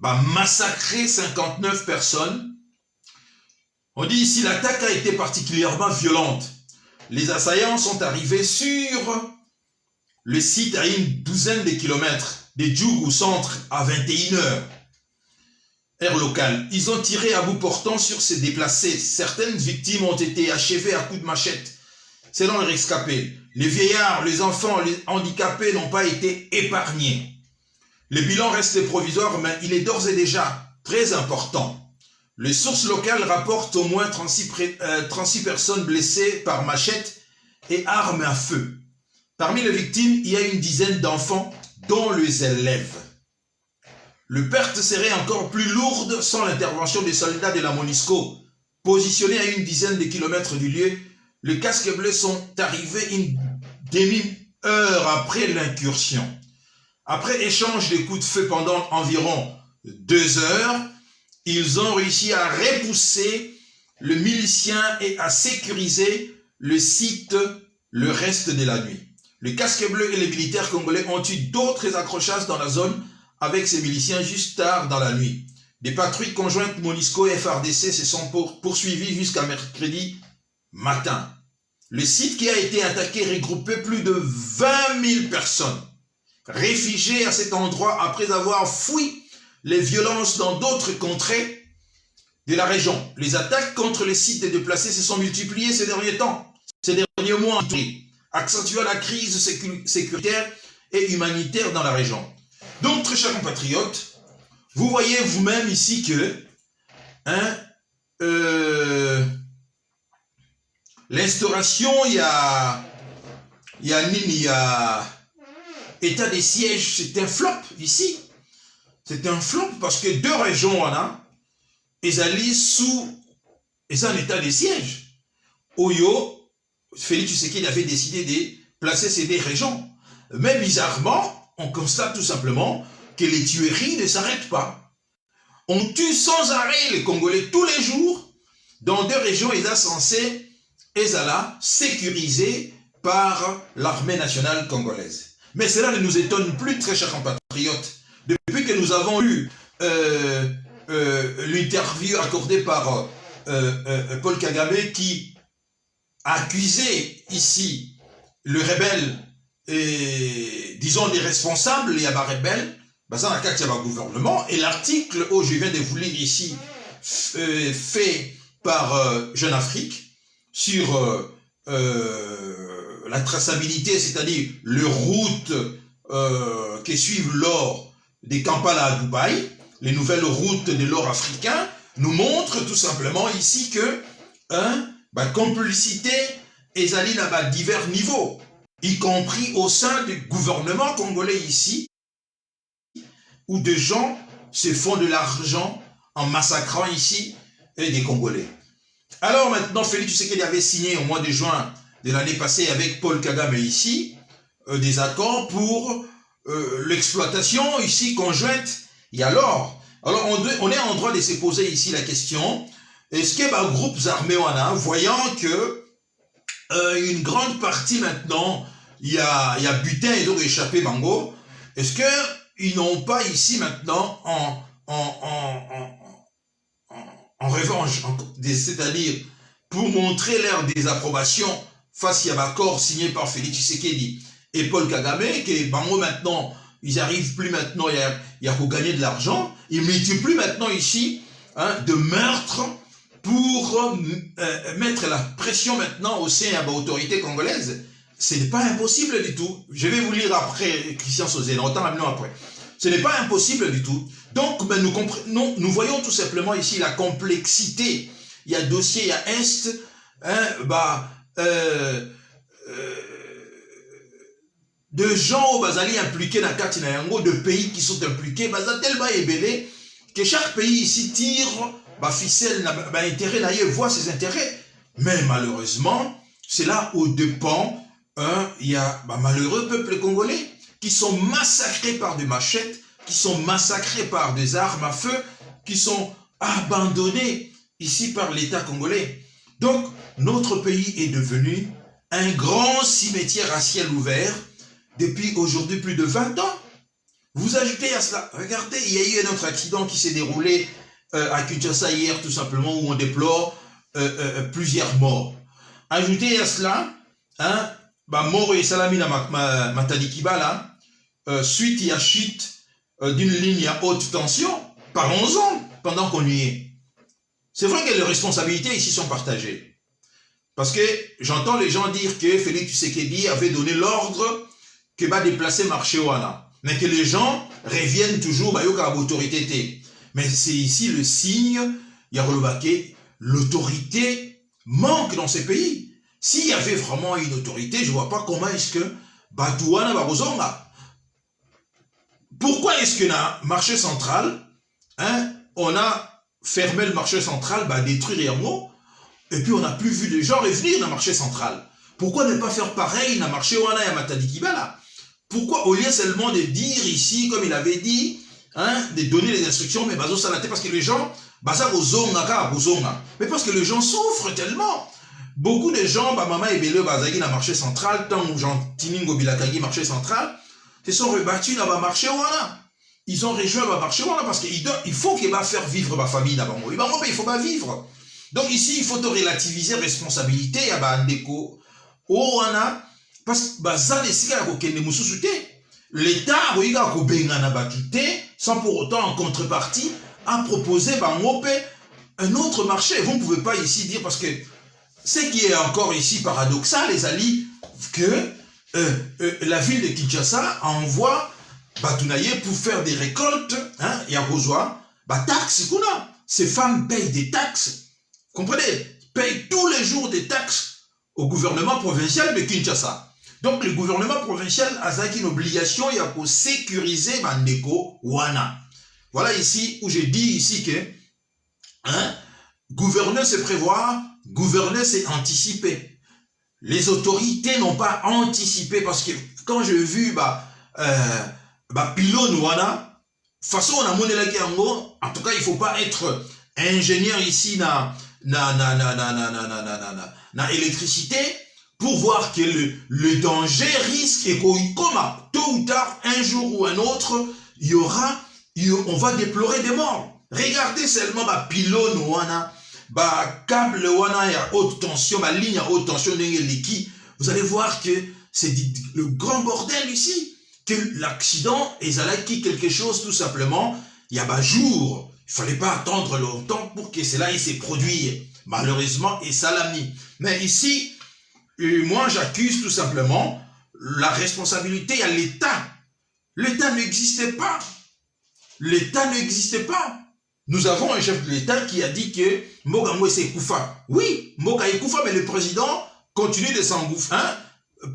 massacré 59 personnes. On dit ici, l'attaque a été particulièrement violente. Les assaillants sont arrivés sur le site à une douzaine de kilomètres de Djougou centre à 21 heures. Heure locale. Ils ont tiré à bout portant sur ces déplacés. Certaines victimes ont été achevées à coups de machette. Selon les rescapés, les vieillards, les enfants, les handicapés n'ont pas été épargnés. Le bilan reste provisoire, mais il est d'ores et déjà très important. Les sources locales rapportent au moins 36 personnes blessées par machette et armes à feu. Parmi les victimes, il y a une dizaine d'enfants, dont les élèves. Le perte serait encore plus lourde sans l'intervention des soldats de la MONUSCO. Positionnés à une dizaine de kilomètres du lieu, les casques bleus sont arrivés une demi-heure après l'incursion. Après échange de coups de feu pendant environ 2 heures, ils ont réussi à repousser le milicien et à sécuriser le site le reste de la nuit. Les casques bleus et les militaires congolais ont eu d'autres accrochages dans la zone avec ces miliciens juste tard dans la nuit. Des patrouilles conjointes MONUSCO et FARDC se sont poursuivies jusqu'à mercredi matin. Le site qui a été attaqué regroupait plus de 20 000 personnes, réfugiées à cet endroit après avoir fui les violences dans d'autres contrées de la région. Les attaques contre les sites des déplacés se sont multipliées ces derniers temps, ces derniers mois, accentuant la crise sécuritaire et humanitaire dans la région. Donc, très chers compatriotes, vous voyez vous-même ici que l'instauration, il y a état des sièges, c'est un flop ici. C'est un flop parce que 2 régions, ils allaient ils en état des sièges. Oyo, Félix Tshisekedi avait décidé de placer ces 2 régions. Mais bizarrement, on constate tout simplement que les tueries ne s'arrêtent pas. On tue sans arrêt les Congolais tous les jours dans 2 régions censées être sécurisées par l'armée nationale congolaise. Mais cela ne nous étonne plus, très chers compatriotes. Depuis que nous avons eu l'interview accordée par Paul Kagame qui a accusé ici le rebelle et disons les responsables, les rebelles, ça n'a qu'à le gouvernement. Et l'article où je viens de vous lire ici, fait par Jeune Afrique, sur la traçabilité, c'est-à-dire les routes qui suivent l'or des Kampala à Dubaï, les nouvelles routes de l'or africain, nous montrent tout simplement ici que complicité est allée à divers niveaux, y compris au sein du gouvernement congolais ici, où des gens se font de l'argent en massacrant ici des Congolais. Alors maintenant, Félix Tshisekedi avait signé au mois de juin de l'année passée avec Paul Kagame ici, des accords pour l'exploitation ici conjointe. Et alors on est en droit de se poser ici la question, est-ce que les groupes armés, voyant que une grande partie maintenant, il y a butin et donc échappé Bango, est-ce qu'ils n'ont pas ici maintenant en revanche, c'est-à-dire pour montrer leur désapprobation face à l'accord signé par Félix Tshisekedi et Paul Kagame, que Bango maintenant, ils n'arrivent plus maintenant, il y a pour gagner de l'argent, ils ne multiplient plus maintenant ici de meurtres pour mettre la pression maintenant au sein de l'autorité congolaise. Ce n'est pas impossible du tout. Je vais vous lire après, Christian Sozé, autant maintenant après. Ce n'est pas impossible du tout. Donc, nous voyons tout simplement ici la complexité. Il y a dossier, il y a Est, de gens au Bazali impliqués dans Katina Yango, de pays qui sont impliqués, tellement ébélé que chaque pays ici tire ficelle, intérêt, voit ses intérêts. Mais malheureusement, c'est là où dépend, il y a malheureux peuple congolais qui sont massacrés par des machettes, qui sont massacrés par des armes à feu, qui sont abandonnés ici par l'État congolais. Donc, notre pays est devenu un grand cimetière à ciel ouvert depuis aujourd'hui plus de 20 ans. Vous ajoutez à cela, regardez, il y a eu un autre accident qui s'est déroulé à Kinshasa hier, tout simplement, où on déplore plusieurs morts. Ajoutez à cela, hein, mort et salami na Matadikibala, suite et à chute d'une ligne à haute tension, parlons-en pendant qu'on y est. C'est vrai que les responsabilités ici sont partagées. Parce que j'entends les gens dire que Félix Tshisekedi avait donné l'ordre que va déplacer marché Wana. Mais que les gens reviennent toujours à l'autorité. Mais c'est ici le signe, Yarolobake, l'autorité manque dans ces pays. S'il y avait vraiment une autorité, je ne vois pas comment est-ce que Batouana va Bozonga. Pourquoi est-ce que dans le marché central, hein, on a fermé le marché central, détruire Yamo, et puis on n'a plus vu les gens revenir dans le marché central? Pourquoi ne pas faire pareil dans le marché Wana et Matadikibala? Pourquoi, au lieu seulement de dire ici, comme il avait dit, hein, de donner les instructions, mais bazo salaté, parce que les gens, mais parce que les gens souffrent tellement. Beaucoup de gens, maman et Bele Bazagi dans le marché central, tant que Jean Tiningo Bilakagi, marché central, se sont rebattus dans le marché Wana. Ils ont rejoint le marché Wana parce qu'il faut qu'il va faire vivre ma famille là-bas. Il faut pas vivre. Donc ici, il faut relativiser responsabilité à Bandeko, Wana. Parce que l'État sans pour autant en contrepartie a proposé un autre marché. Vous ne pouvez pas ici dire, parce que ce qui est encore ici paradoxal, les alliés, que la ville de Kinshasa envoie Batounaye pour faire des récoltes, hein, et à Rosoa, taxes qu'on a. Ces femmes payent des taxes, comprenez, payent tous les jours des taxes au gouvernement provincial de Kinshasa. Donc le gouvernement provincial a une obligation pour sécuriser Bandeko Wana. Voilà ici où je dis ici que hein, gouverner c'est prévoir, gouverner c'est anticiper. Les autorités n'ont pas anticipé, parce que quand j'ai vu pylône Wana, façon on a monnaie la en tout cas il faut pas être ingénieur ici na électricité pour voir que le danger risque et comme tôt ou tard, un jour ou un autre, on va déplorer des morts. Regardez seulement pylône wana, câble wana à haute tension, ligne à haute tension, vous allez voir que c'est le grand bordel ici, que l'accident est quelque chose tout simplement, il y a jour, il fallait pas attendre longtemps pour que cela s'est produit, malheureusement, et ça l'a mis. Mais ici, moi, j'accuse tout simplement la responsabilité à l'État. L'État n'existait pas. L'État n'existait pas. Nous avons un chef de l'État qui a dit que Moga Mwese Koufa. Oui, Moga Koufa, mais le président continue de s'engouffrer, hein,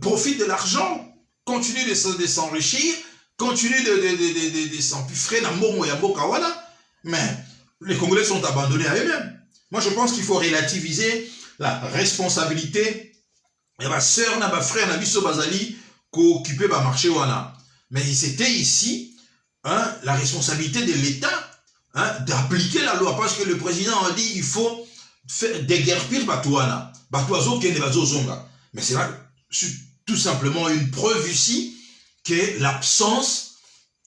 profite de l'argent, continue de s'enrichir, continue de s'empiffrer dans Momo et Moka Wana. Mais les Congolais sont abandonnés à eux-mêmes. Moi, je pense qu'il faut relativiser la responsabilité. Et ma soeur, ma frère, ma biso bazali, qui occupait le marché wana. Mais c'était ici, hein, la responsabilité de l'État, hein, d'appliquer la loi. Parce que le président a dit il faut déguerpir Batouana. Batouazo kende bazozonga. Mais c'est là tout simplement une preuve ici que l'absence,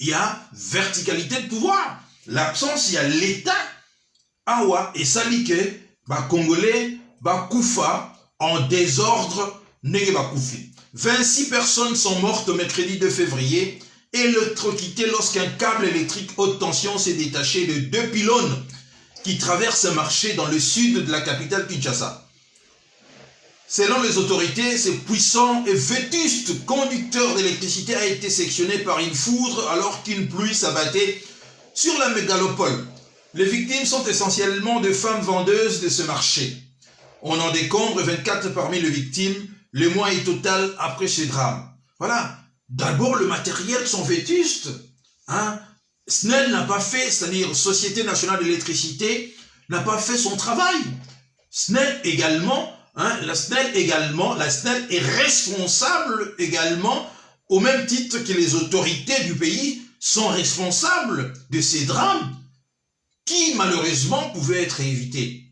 il y a verticalité de pouvoir. L'absence, il y a l'État. Awa et salike, Congolais, Koufa, en désordre. 26 personnes sont mortes au mercredi 2 février, électrocutées lorsqu'un câble électrique haute tension s'est détaché de 2 pylônes qui traversent un marché dans le sud de la capitale Kinshasa. Selon les autorités, ce puissant et vétuste conducteur d'électricité a été sectionné par une foudre alors qu'une pluie s'abattait sur la mégalopole. Les victimes sont essentiellement de femmes vendeuses de ce marché. On en décombre 24 parmi les victimes. Le mois est total après ce drame. Voilà. D'abord, le matériel sont vétustes. Hein? SNEL n'a pas fait, c'est-à-dire Société Nationale d'Électricité, n'a pas fait son travail. SNEL également, hein, la SNEL est responsable également, au même titre que les autorités du pays sont responsables de ces drames qui, malheureusement, pouvaient être évités.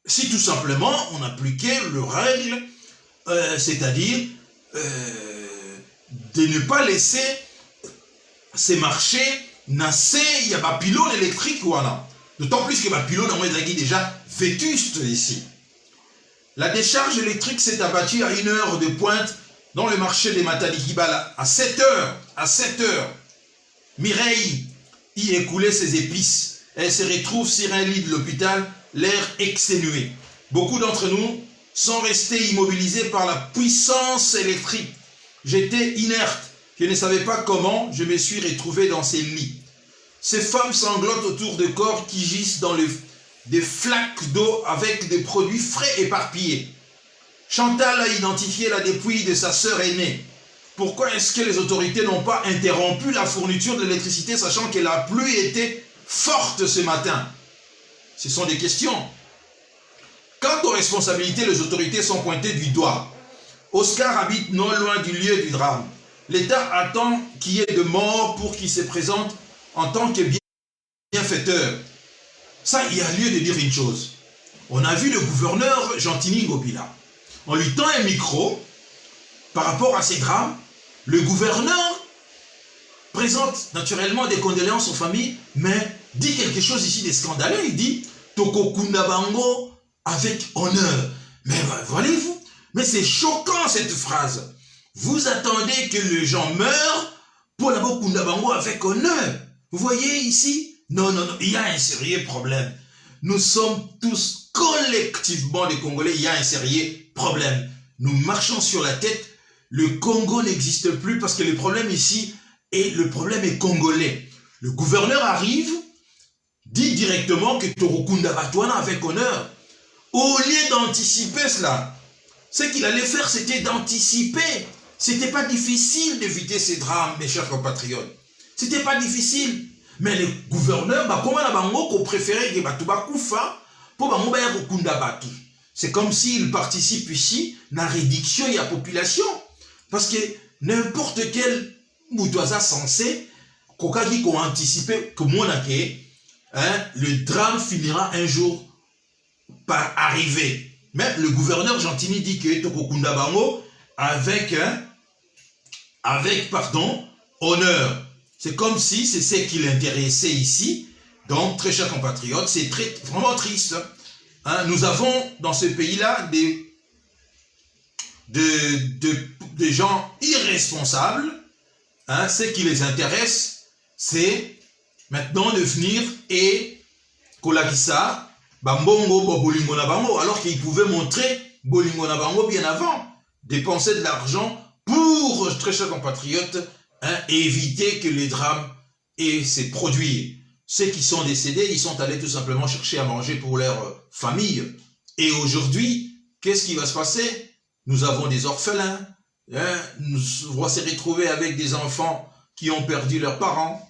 Si tout simplement on appliquait le règle, c'est-à-dire de ne pas laisser ces marchés, il y a des pylônes électriques. D'autant plus que les pylônes ont déjà vétustes ici. La décharge électrique s'est abattue à 1 heure de pointe dans le marché des Matalikibala. À 7 heures, Mireille y écoulait ses épices. Elle se retrouve sur un lit de l'hôpital, l'air exténué. Beaucoup d'entre nous sont restés immobilisés par la puissance électrique. J'étais inerte. Je ne savais pas comment je me suis retrouvé dans ces lits. Ces femmes sanglotent autour de corps qui gisent dans des flaques d'eau avec des produits frais éparpillés. Chantal a identifié la dépouille de sa sœur aînée. Pourquoi est-ce que les autorités n'ont pas interrompu la fourniture de l'électricité sachant que la pluie était forte ce matin? Ce sont des questions. Quant aux responsabilités, les autorités sont pointées du doigt. Oscar habite non loin du lieu du drame. L'État attend qu'il y ait de morts pour qu'il se présente en tant que bienfaiteur. Ça, il y a lieu de dire une chose. On a vu le gouverneur Gentini Ngobila. On lui tend un micro par rapport à ces drames. Le gouverneur présente naturellement des condoléances aux familles, mais dit quelque chose ici de scandaleux. Il dit Tokokunda Bango avec honneur. Mais voyez-vous, mais c'est choquant cette phrase. Vous attendez que les gens meurent pour la Kunda Bango avec honneur. Vous voyez ici? Non, il y a un sérieux problème. Nous sommes tous collectivement des Congolais, il y a un sérieux problème. Nous marchons sur la tête. Le Congo n'existe plus parce que le problème ici, le problème est congolais. Le gouverneur arrive, dit directement que Torokunda Batouana avec honneur. Au lieu d'anticiper cela, ce qu'il allait faire, c'était d'anticiper. C'était pas difficile d'éviter ces drames, mes chers compatriotes. C'était pas difficile. Mais le gouverneur, comment la bango préférait que Batouba Koufa pour bango Kunda Batu. C'est comme s'il participe ici à la réduction de la population. Parce que n'importe quel Moutouaza censé, Kokaki qu'on anticipé que le drame finira un jour par arriver. Mais le gouverneur Gentini dit que Tokokunda Bango avec honneur. C'est comme si c'est ce qui l'intéressait ici. Donc, très chers compatriotes, c'est vraiment triste. Nous avons dans ce pays-là des gens irresponsables. Ce qui les intéresse, c'est maintenant de venir et Kolakisa, Bambongo, Bolingo na Bango, alors qu'ils pouvaient montrer Bolingo na Bango bien avant. Dépenser de l'argent pour, très chers compatriotes, éviter que les drames se produisent. Ceux qui sont décédés, ils sont allés tout simplement chercher à manger pour leur famille. Et aujourd'hui, qu'est-ce qui va se passer? Nous avons des orphelins. Nous vont se retrouver avec des enfants qui ont perdu leurs parents,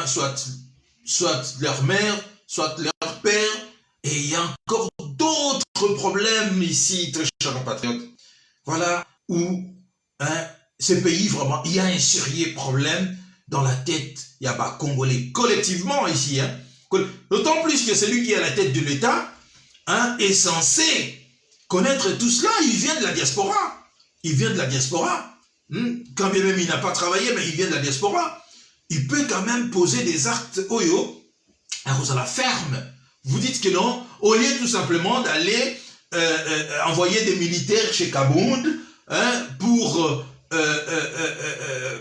soit leur mère, soit leur père. Et il y a encore d'autres problèmes ici, très chers compatriotes. Voilà où ce pays, vraiment, il y a un sérieux problème dans la tête. Il y a pas Congolais collectivement ici. D'autant plus que celui qui est à la tête de l'État est censé connaître tout cela. Il vient de la diaspora. Il vient de la diaspora. Quand bien même il n'a pas travaillé, mais il vient de la diaspora. Il peut quand même poser des actes à la ferme. Vous dites que non, au lieu tout simplement d'aller envoyer des militaires chez Kabound pour...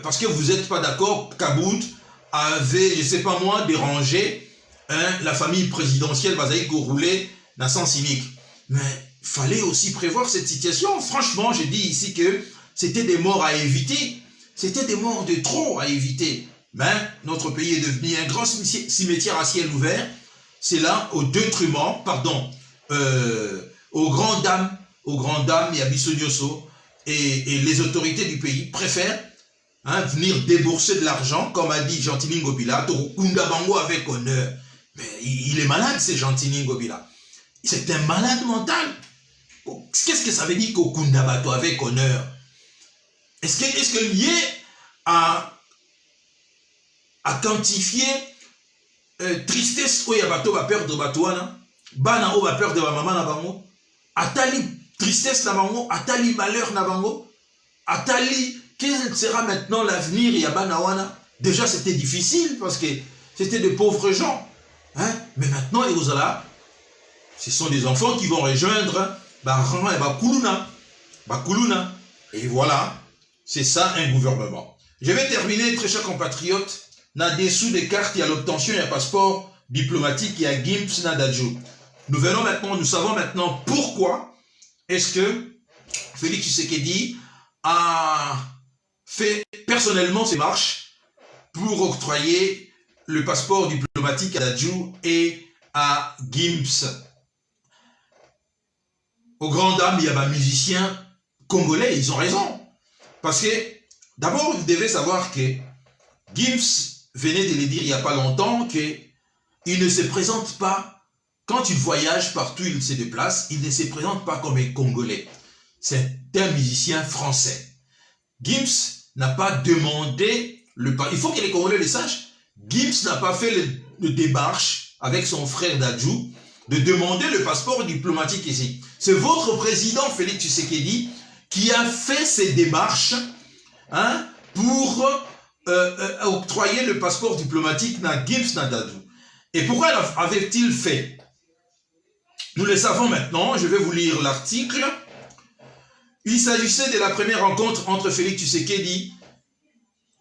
parce que vous n'êtes pas d'accord, Kabound avait, je ne sais pas moi, dérangé la famille présidentielle Bazaï Gouroulé dans sens cynique. Mais il fallait aussi prévoir cette situation. Franchement, je dis ici que c'était des morts à éviter. C'était des morts de trop à éviter. Mais notre pays est devenu un grand cimetière à ciel ouvert. C'est là, au détriment, aux grandes dames, Yabiso Nyoso, et les autorités du pays préfèrent venir débourser de l'argent, comme a dit Gentini Ngobila, Torokunda Bango avec honneur. Mais il est malade, c'est Gentini Ngobila. C'est un malade mental. Qu'est-ce que ça veut dire Kokunda Bato avec honneur? Est-ce que lié à quantifier tristesse où Yabato va perdre Batouana, Bana va perdre maman na bango, Atali tristesse na bango, Atali malheur na bango, Atali, quel sera maintenant l'avenir Yabana wana? Déjà, c'était difficile parce que c'était de pauvres gens. Hein? Mais maintenant, les Ozala, ce sont des enfants qui vont rejoindre Baran et Bakuluna. Et voilà, c'est ça un gouvernement. Je vais terminer, très chers compatriotes, là-dessous des cartes, il y a l'obtention, il y a passeport diplomatique, il y a GIMPS, Nadadjo. Nous savons maintenant pourquoi est-ce que Félix Tshisekedi a fait personnellement ses marches pour octroyer le passeport diplomatique à Dadju et à GIMPS. Aux grandes dames, il y a des musiciens congolais, ils ont raison. Parce que, d'abord, vous devez savoir que GIMPS venait de le dire il n'y a pas longtemps qu'il ne se présente pas, quand il voyage partout, il se déplace, il ne se présente pas comme un Congolais. C'est un musicien français. GIMPS n'a pas demandé, il faut que les Congolais le sachent, GIMPS n'a pas fait le démarche avec son frère Dadju de demander le passeport diplomatique ici. C'est votre président Félix Tshisekedi qui a fait ces démarches pour octroyer le passeport diplomatique à GIMPS Dadju. Et pourquoi avait-il fait? Nous le savons maintenant, je vais vous lire l'article. Il s'agissait de la première rencontre entre Félix Tshisekedi,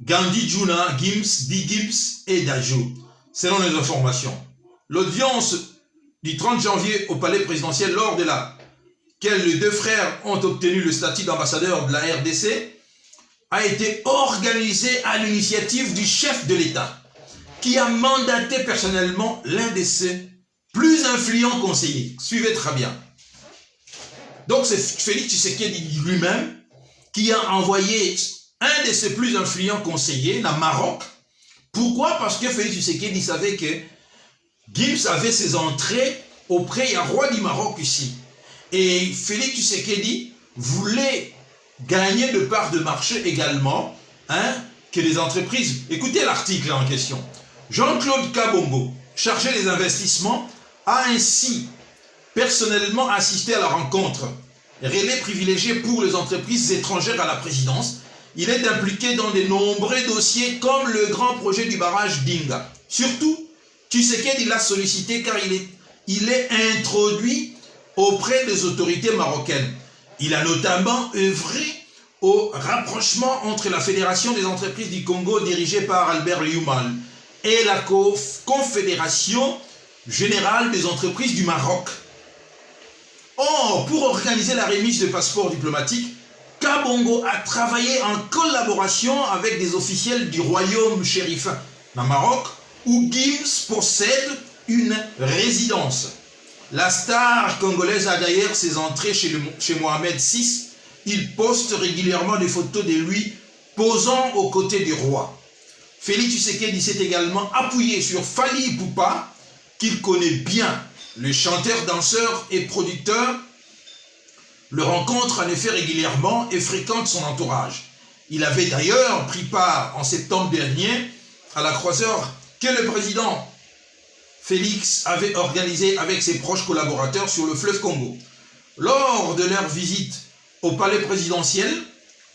Gandhi Djouna, GIMPS et Dadju, selon les informations. L'audience du 30 janvier au palais présidentiel, lors de laquelle les deux frères ont obtenu le statut d'ambassadeur de la RDC, a été organisée à l'initiative du chef de l'État, qui a mandaté personnellement l'un de ses plus influents conseillers. Suivez très bien. Donc c'est Félix Tshisekedi lui-même qui a envoyé un de ses plus influents conseillers dans le Maroc. Pourquoi? Parce que Félix Tshisekedi savait que GIMPS avait ses entrées auprès du roi du Maroc ici. Et Félix Tshisekedi voulait gagner de parts de marché également que les entreprises. Écoutez l'article en question. Jean-Claude Kabongo, chargé des investissements, a ainsi personnellement assisté à la rencontre. Relais privilégié pour les entreprises étrangères à la présidence, il est impliqué dans de nombreux dossiers comme le grand projet du barrage d'Inga. Surtout, Tshisekedi l'a sollicité car il est introduit auprès des autorités marocaines. Il a notamment œuvré au rapprochement entre la Fédération des entreprises du Congo dirigée par Albert Liumal et la Confédération générale des entreprises du Maroc. Or, pour organiser la remise de passeports diplomatiques, Kabongo a travaillé en collaboration avec des officiels du royaume chérifin au Maroc, où GIMPS possède une résidence. La star congolaise a d'ailleurs ses entrées chez Mohamed VI. Il poste régulièrement des photos de lui posant aux côtés du roi. Félix Tshisekedi s'est également appuyé sur Fally Ipupa, qu'il connaît bien, le chanteur, danseur et producteur, le rencontre en effet régulièrement et fréquente son entourage. Il avait d'ailleurs pris part en septembre dernier à la croisière que le président Félix avait organisée avec ses proches collaborateurs sur le fleuve Congo. Lors de leur visite au palais présidentiel,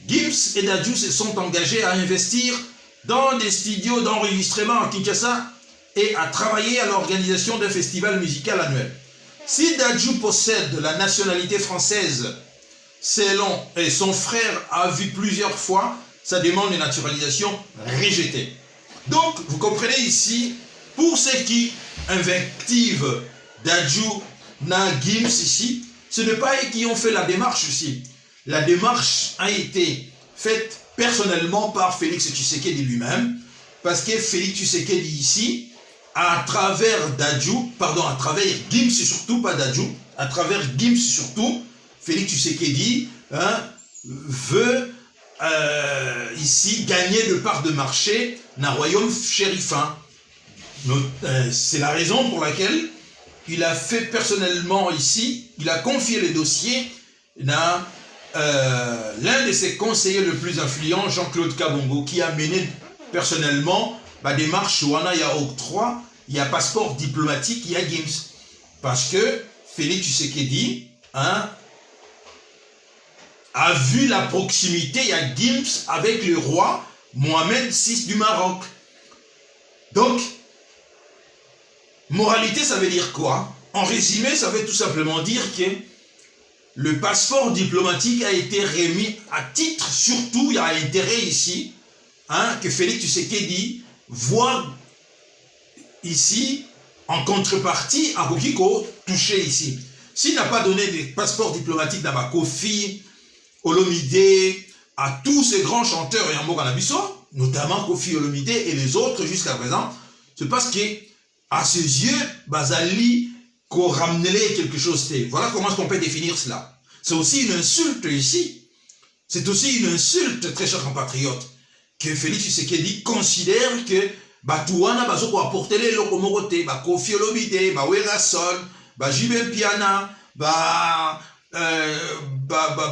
GIMPS et Dadju se sont engagés à investir dans des studios d'enregistrement à Kinshasa et à travailler à l'organisation d'un festival musical annuel. Si Dadju possède la nationalité française, et son frère a vu plusieurs fois sa demande de naturalisation rejetée. Donc, vous comprenez ici, pour ceux qui invectivent Dadju na GIMPS ici, ce n'est pas eux qui ont fait la démarche ici. La démarche a été faite personnellement par Félix Tshisekedi lui-même, parce que Félix Tshisekedi ici, à travers GIMPS surtout, pas Dadju, à travers GIMPS surtout, Félix Tshisekedi veut ici gagner de parts de marché dans le royaume chérifin. C'est la raison pour laquelle il a fait personnellement ici, il a confié le dossier à l'un de ses conseillers le plus influent, Jean-Claude Kabongo, qui a mené personnellement des démarches où il y a octroi, il y a passeport diplomatique, il y a GIMPS. Parce que Félix Tshisekedi a vu la proximité, il y a GIMPS avec le roi Mohamed VI du Maroc. Donc, moralité, ça veut dire quoi? En résumé, ça veut tout simplement dire que le passeport diplomatique a été remis à titre, surtout, il y a intérêt ici, hein, que Félix Tshisekedi voit ici, en contrepartie, à Kokiko touché ici. S'il n'a pas donné des passeports diplomatiques à Kofi, Olomide, à tous ces grands chanteurs et en Nabiso, notamment Kofi Olomide et les autres jusqu'à présent, c'est parce que, à ses yeux, Bazali, qu'on ramenait quelque chose. Voilà comment on peut définir cela. C'est aussi une insulte ici. C'est aussi une insulte, très chers compatriotes, que Félix Tshisekedi considère que Batouana bazoko apporter les locomorotés, Kofi Olomide, Werason, Jibem Piana,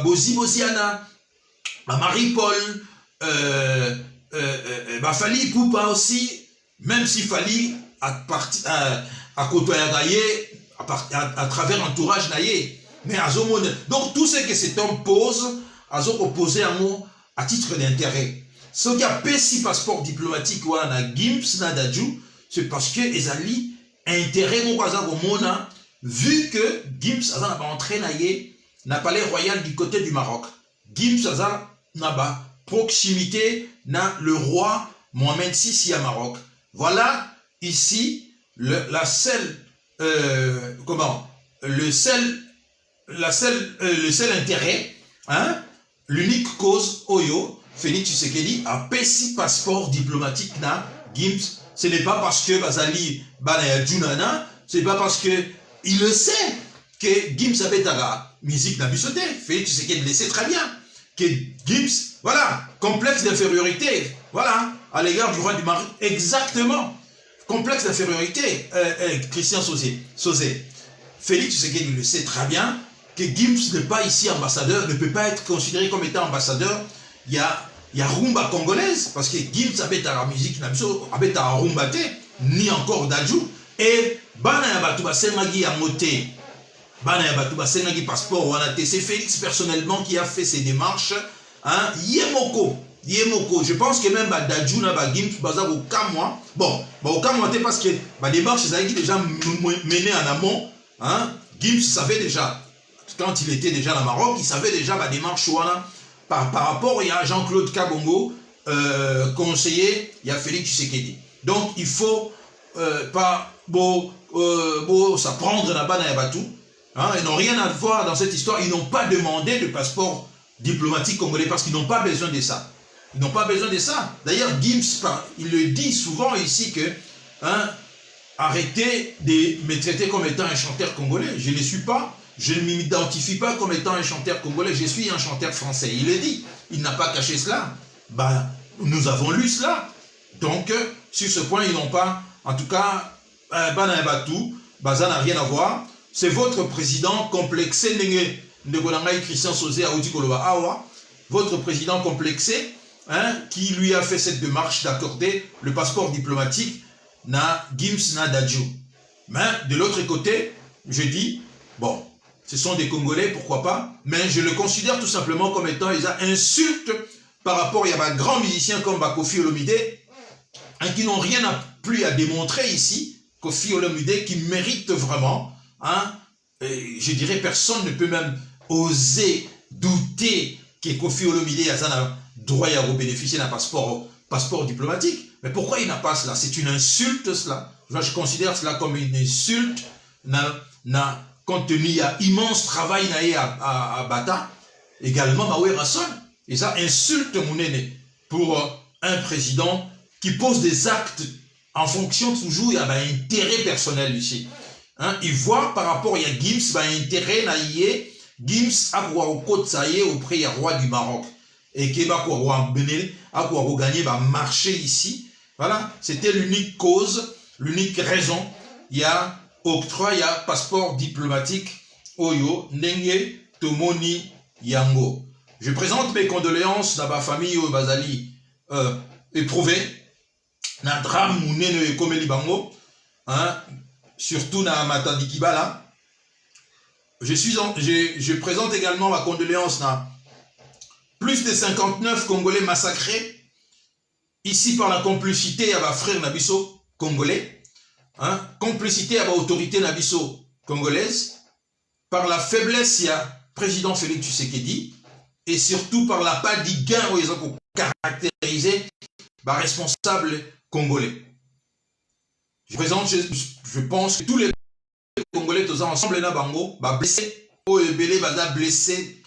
Bozi Boziana, Marie-Paul, Fali Poupa aussi, même si Fali à côtoyer à travers l'entourage naïe. Mais donc tout ce que cet homme pose, opposé à moi à titre d'intérêt. Ce qui a pessi passeport diplomatique ou na Gims na Dadju, c'est parce que ezali intérêt vu que Gims a entré na palais royal du côté du Maroc. Gims a proximité na le roi Mohamed VI à Maroc. Voilà ici le seul intérêt, hein, l'unique cause Oyo, Félix Tshisekedi a pessi passeport diplomatique na Gims. Ce n'est pas parce que Bazali Banaya Junana, c'est pas parce que il le sait que Gims avait la musique n'a bisoté. Félix Tshisekedi le sait très bien que Gims, voilà, complexe d'infériorité, voilà, à l'égard du roi du Maroc, exactement, complexe d'infériorité, Christian Sosé. Félix Tshisekedi le sait très bien que Gims n'est pas ici ambassadeur, ne peut pas être considéré comme étant ambassadeur. Il y a rumba congolaise, parce que Gims habite à la musique, habite à rumba ni encore d'Adjou, et Bana Yabatouba Senagi a moté, Bana Yabatouba Senagi passeport, c'est Félix personnellement qui a fait ces démarches, hein, Yemoko, je pense que même d'Adjou, Gims, Baza au Kamwa, bon, au Kamwa, parce que les démarches, c'est déjà menées en amont, hein, Gims savait déjà, quand il était déjà au Maroc, il savait déjà la démarche par rapport à Jean-Claude Kabongo, conseiller, il y a Félix Tshisekedi. Donc il faut pas s'apprendre là-bas dans Yabatou. Hein, ils n'ont rien à voir dans cette histoire. Ils n'ont pas demandé de passeport diplomatique congolais parce qu'ils n'ont pas besoin de ça. Ils n'ont pas besoin de ça. D'ailleurs, Gims, il le dit souvent ici que hein, arrêtez de me traiter comme étant un chanteur congolais. Je ne le suis pas. Je ne m'identifie pas comme étant un chanteur congolais, je suis un chanteur français. Il le dit, il n'a pas caché cela. Ben, nous avons lu cela. Donc, sur ce point, ils n'ont pas, en tout cas, Bana Batou, ça n'a rien à voir. C'est votre président complexé, Christian Sosé Awa, votre président complexé, hein, qui lui a fait cette démarche d'accorder le passeport diplomatique na Gims na Dadju. Mais de l'autre côté, je dis, bon, ce sont des Congolais, pourquoi pas, mais je le considère tout simplement comme étant des insultes par rapport à des grands musiciens comme Kofi Olomide, hein, qui n'ont rien plus à démontrer ici, Kofi Olomide, qui mérite vraiment, hein, je dirais personne ne peut même oser douter que Kofi Olomide a un droit à bénéficier d'un passeport diplomatique. Mais pourquoi il n'a pas cela? C'est une insulte cela. Je considère cela comme une insulte, compte tenu à immense travail à Bata, également Maoué Rasson. Et ça insulte mon aîné pour un président qui pose des actes en fonction toujours de l'intérêt personnel ici. Hein, il voit par rapport à Gims, l'intérêt naïe, Gims a auprès du roi du Maroc. Et qui va gagner marché ici. Voilà, c'était l'unique cause, l'unique raison. Il y a octroi, il y a passeport diplomatique Oyo, Nenge, Tomoni, Yango. Je présente mes condoléances à ma famille au Bazali éprouvée. Na drame mounene et komeli bango, hein, surtout na Matadi Kibala. Je présente également ma condoléance à plus de 59 Congolais massacrés ici par la complicité à ma frère Nabiso, congolais, hein, complicité à l'autorité nabiso congolaise, par la faiblesse, il y a président Félix Tshisekedi, et surtout par la part du gain où ils ont caractérisé par responsable congolais. Je pense que tous les Congolais, tous ensemble, là, bango, blessés, ou ebélé, blessés,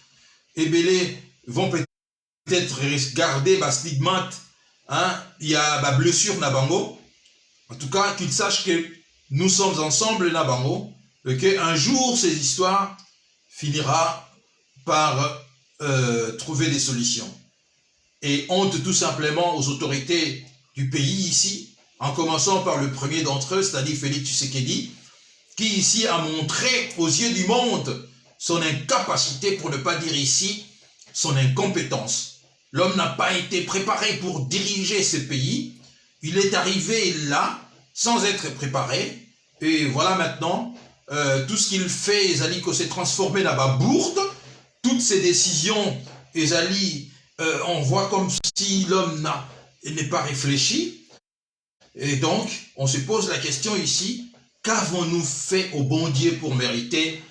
ebélé vont peut-être garder stigmate, hein, il y a blessure na bango. En tout cas, qu'ils sachent que nous sommes ensemble na bango, et qu'un jour, ces histoires finira par trouver des solutions. Et honte tout simplement aux autorités du pays ici, en commençant par le premier d'entre eux, c'est-à-dire Félix Tshisekedi, qui ici a montré aux yeux du monde son incapacité, pour ne pas dire ici, son incompétence. L'homme n'a pas été préparé pour diriger ce pays. Il est arrivé là, sans être préparé. Et voilà maintenant, tout ce qu'il fait, Ezali, que s'est transformé dans la bourde. Toutes ces décisions, Ezali, on voit comme si l'homme n'est pas réfléchi. Et donc, on se pose la question ici, qu'avons-nous fait au bon Dieu pour mériter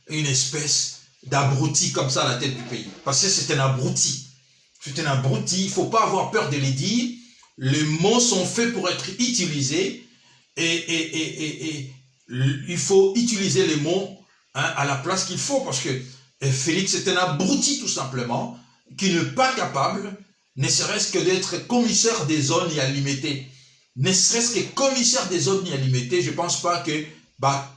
une espèce d'abruti comme ça à la tête du pays? Parce que c'est un abruti. C'est un abruti, il ne faut pas avoir peur de les dire. Les mots sont faits pour être utilisés et il faut utiliser les mots, hein, à la place qu'il faut, parce que Félix est un abruti tout simplement, qui n'est pas capable, ne serait-ce que d'être commissaire des zones Yalimété. Ne serait-ce que commissaire des zones Yalimété, je ne pense pas que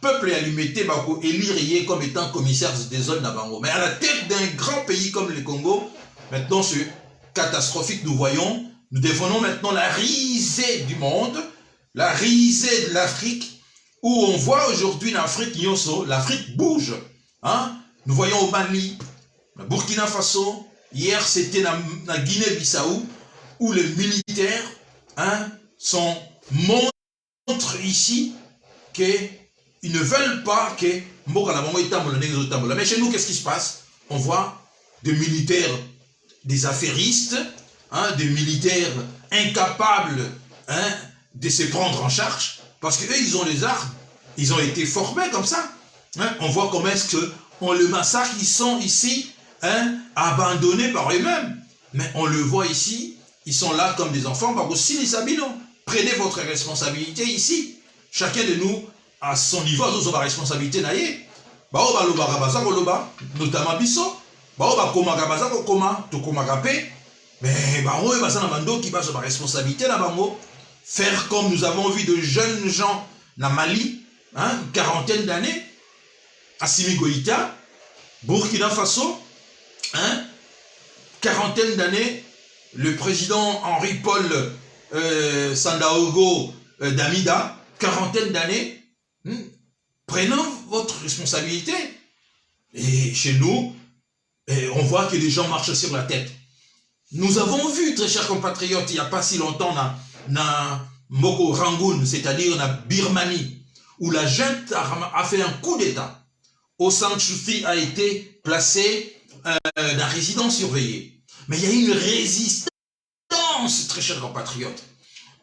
peuple Yalimété va élire comme étant commissaire des zones Nabango. Mais à la tête d'un grand pays comme le Congo, maintenant c'est catastrophique, nous voyons, nous devenons maintenant la risée du monde, la risée de l'Afrique, où on voit aujourd'hui l'Afrique, l'Afrique bouge. Hein? Nous voyons au Mali, au Burkina Faso, hier c'était la Guinée-Bissau, où les militaires, hein, montrent ici qu'ils ne veulent pas que mais chez nous, qu'est-ce qui se passe? On voit des militaires, des affairistes, hein, des militaires incapables, hein, de se prendre en charge, parce qu'eux, ils ont les armes, ils ont été formés comme ça. Hein. On voit comment est-ce qu'on le massacre, ils sont ici, hein, abandonnés par eux-mêmes. Mais on le voit ici, ils sont là comme des enfants. Aussi les Sabino, prenez votre responsabilité ici. Chacun de nous, à son niveau, a sa responsabilité. Notamment Bisso. Mais responsabilité faire comme nous avons vu de jeunes gens dans Mali, hein, une quarantaine d'années, Assimi Goïta, Burkina Faso, hein, quarantaine d'années, le président Henri-Paul Sandaogo Damida, quarantaine d'années, prenons votre responsabilité. Et chez nous, on voit que les gens marchent sur la tête. Nous avons vu, très chers compatriotes, il n'y a pas si longtemps, dans Moko Rangoon, c'est-à-dire en Birmanie, où la junte a fait un coup d'État. Aung San a été placé dans la résidence surveillée. Mais il y a une résistance, très chers compatriotes,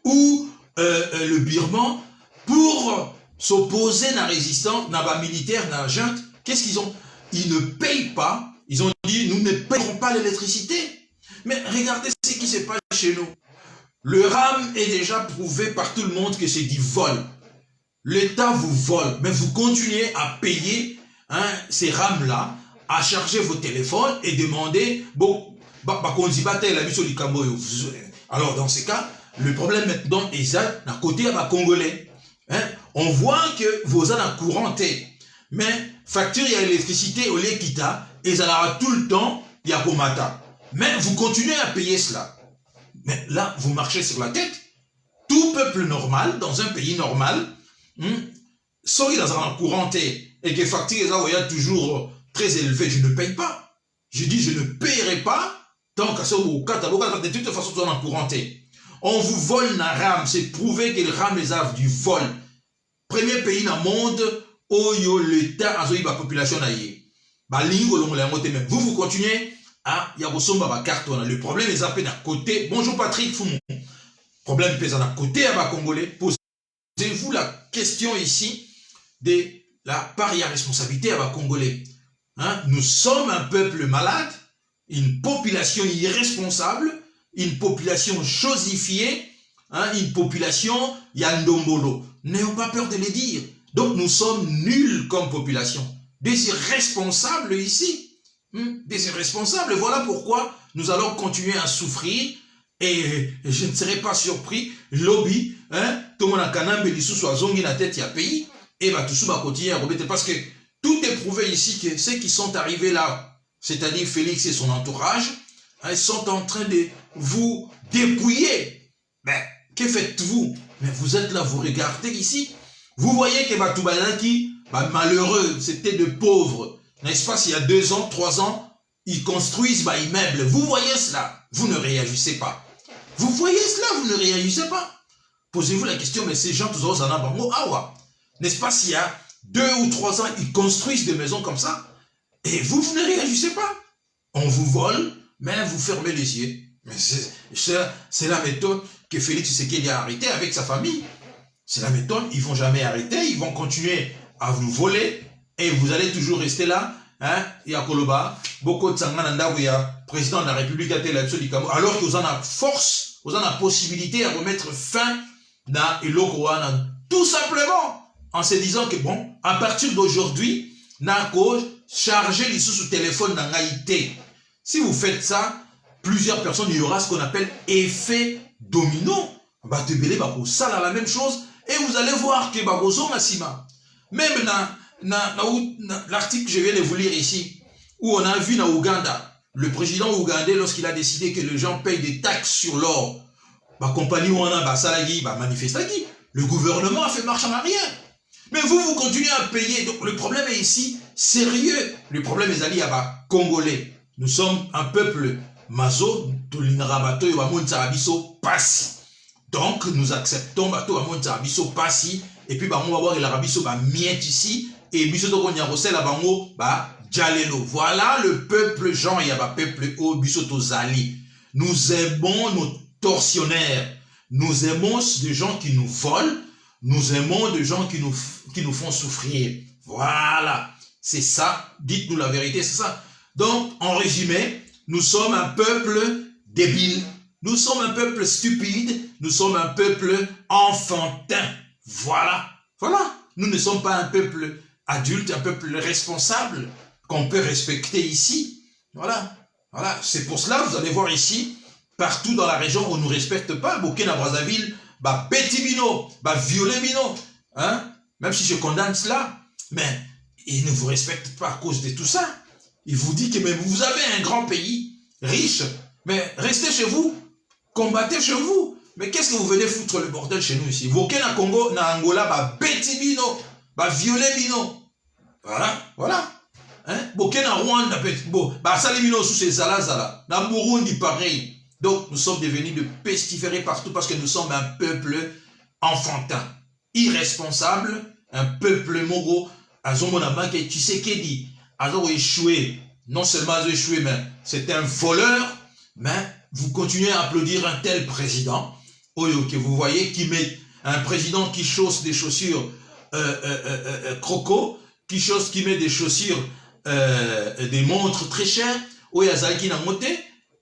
où le Birman, pour s'opposer à la résistance, à la militaire, à la junte, qu'est-ce qu'ils ont? Ils ne payent pas. Ils ont dit, nous ne payerons pas l'électricité. Mais regardez ce qui se passe chez nous. Le RAM est déjà prouvé par tout le monde que c'est du vol. L'État vous vole, mais vous continuez à payer, hein, ces RAM-là, à charger vos téléphones et demander, bon, alors dans ces cas, le problème maintenant est à côté à Congolais. Hein, on voit que vos ânes courantés, mais facture et électricité au lieu quitta, et ça aura tout le temps, il y a Komata. Mais vous continuez à payer cela. Mais là, vous marchez sur la tête. Tout peuple normal, dans un pays normal, soit dans un couranté, et que facture est toujours très élevée, je ne paye pas. Je dis, je ne paierai pas, tant qu'à ce moment de toute façon, dans un couranté. On vous vole la rame, c'est prouvé que le rame les a du vol. Premier pays dans le monde, où l'État a la population. Vous continuez à Yabosomba ma carte. Le problème est à peine à côté. Bonjour Patrick Foumou. Le problème pèse à côté à Congolais. Posez-vous la question ici de la part et responsabilité à Congolais. Hein? Nous sommes un peuple malade, une population irresponsable, une population chosifiée, hein? Une population yandombolo. N'ayons pas peur de le dire. Donc nous sommes nuls comme population. Des irresponsables ici. Des irresponsables. Voilà pourquoi nous allons continuer à souffrir. Et je ne serai pas surpris. Lobby, hein, tout le monde a canambé, les sous soit zongi la tête, il y a pays. Et bah tout ça va continuer à remettre. Parce que tout est prouvé ici que ceux qui sont arrivés là, c'est-à-dire Félix et son entourage, hein, ils sont en train de vous dépouiller. Mais que faites-vous? Mais vous êtes là, vous regardez ici. Vous voyez que Batoubalaki, malheureux, c'était de pauvres. N'est-ce pas, s'il y a 2 ans, 3 ans, ils construisent immeubles. Vous voyez cela, vous ne réagissez pas. Vous voyez cela, vous ne réagissez pas. Posez-vous la question, mais ces gens, tous en Bango, awa. N'est-ce pas, s'il y a 2 ou 3 ans, ils construisent des maisons comme ça, et vous ne réagissez pas. On vous vole, mais vous fermez les yeux. Mais c'est la méthode que Félix Tshisekedi a arrêté avec sa famille. C'est la méthode, ils ne vont jamais arrêter, ils vont continuer à vous voler, et vous allez toujours rester là, hein, et à Koloba, beaucoup de Sangananda, président de la République, alors que vous en avez force, vous en avez possibilité à remettre fin à Elokroana, tout simplement, en se disant que bon, à partir d'aujourd'hui, Nako, chargez les sous téléphone dans l'AIT. Si vous faites ça, plusieurs personnes, il y aura ce qu'on appelle effet domino. Ça, la même chose, et vous allez voir que Bagozo Massima, même dans l'article que je viens de vous lire ici, où on a vu dans Ouganda, le président ougandais, lorsqu'il a décidé que les gens payent des taxes sur l'or, compagnie Wana, Salagi, manifestagi, le gouvernement a fait marche en arrière. Mais vous continuez à payer. Donc le problème est ici sérieux. Le problème est allé à Congolais. Nous sommes un peuple mazo, Tolinrabato, Yamontsarabiso, Passi. Donc nous acceptons Bato Yamontsarabiso, Passi. Et puis on va voir l'Arabiso, miette ici. Et Bisoto Konyarosel, Bango, Djalelo. Voilà le peuple Jean, il y a peuple au Bisoto Zali. Nous aimons nos tortionnaires. Nous aimons des gens qui nous volent. Nous aimons des gens qui nous font souffrir. Voilà. C'est ça. Dites-nous la vérité, c'est ça. Donc, en résumé, nous sommes un peuple débile. Nous sommes un peuple stupide. Nous sommes un peuple enfantin. Voilà. Voilà. Nous ne sommes pas un peuple adulte, un peuple responsable qu'on peut respecter ici. Voilà. Voilà. C'est pour cela, vous allez voir ici, partout dans la région où on ne nous respecte pas, Burkina Brazzaville, Petit Bino, violer Bino, hein? Même si je condamne cela, mais ils ne vous respectent pas à cause de tout ça. Il vous dit que même vous avez un grand pays, riche, mais restez chez vous, combattez chez vous. Mais qu'est-ce que vous venez foutre le bordel chez nous ici? Vous na Congo, na Angola, Petit Bino, violer Bino. Voilà, voilà. Hein? Na Rwanda, Sali Bino sous ces zala, na Burundi pareil. Donc, nous sommes devenus de pestiférés partout parce que nous sommes un peuple enfantin, irresponsable, un peuple moro. Tu sais qui dit, Azo échoué, non seulement Azo échoué, mais c'est un voleur, mais vous continuez à applaudir un tel président, que vous voyez, qui met un président qui chausse des chaussures croco, qui met des chaussures, des montres très chères,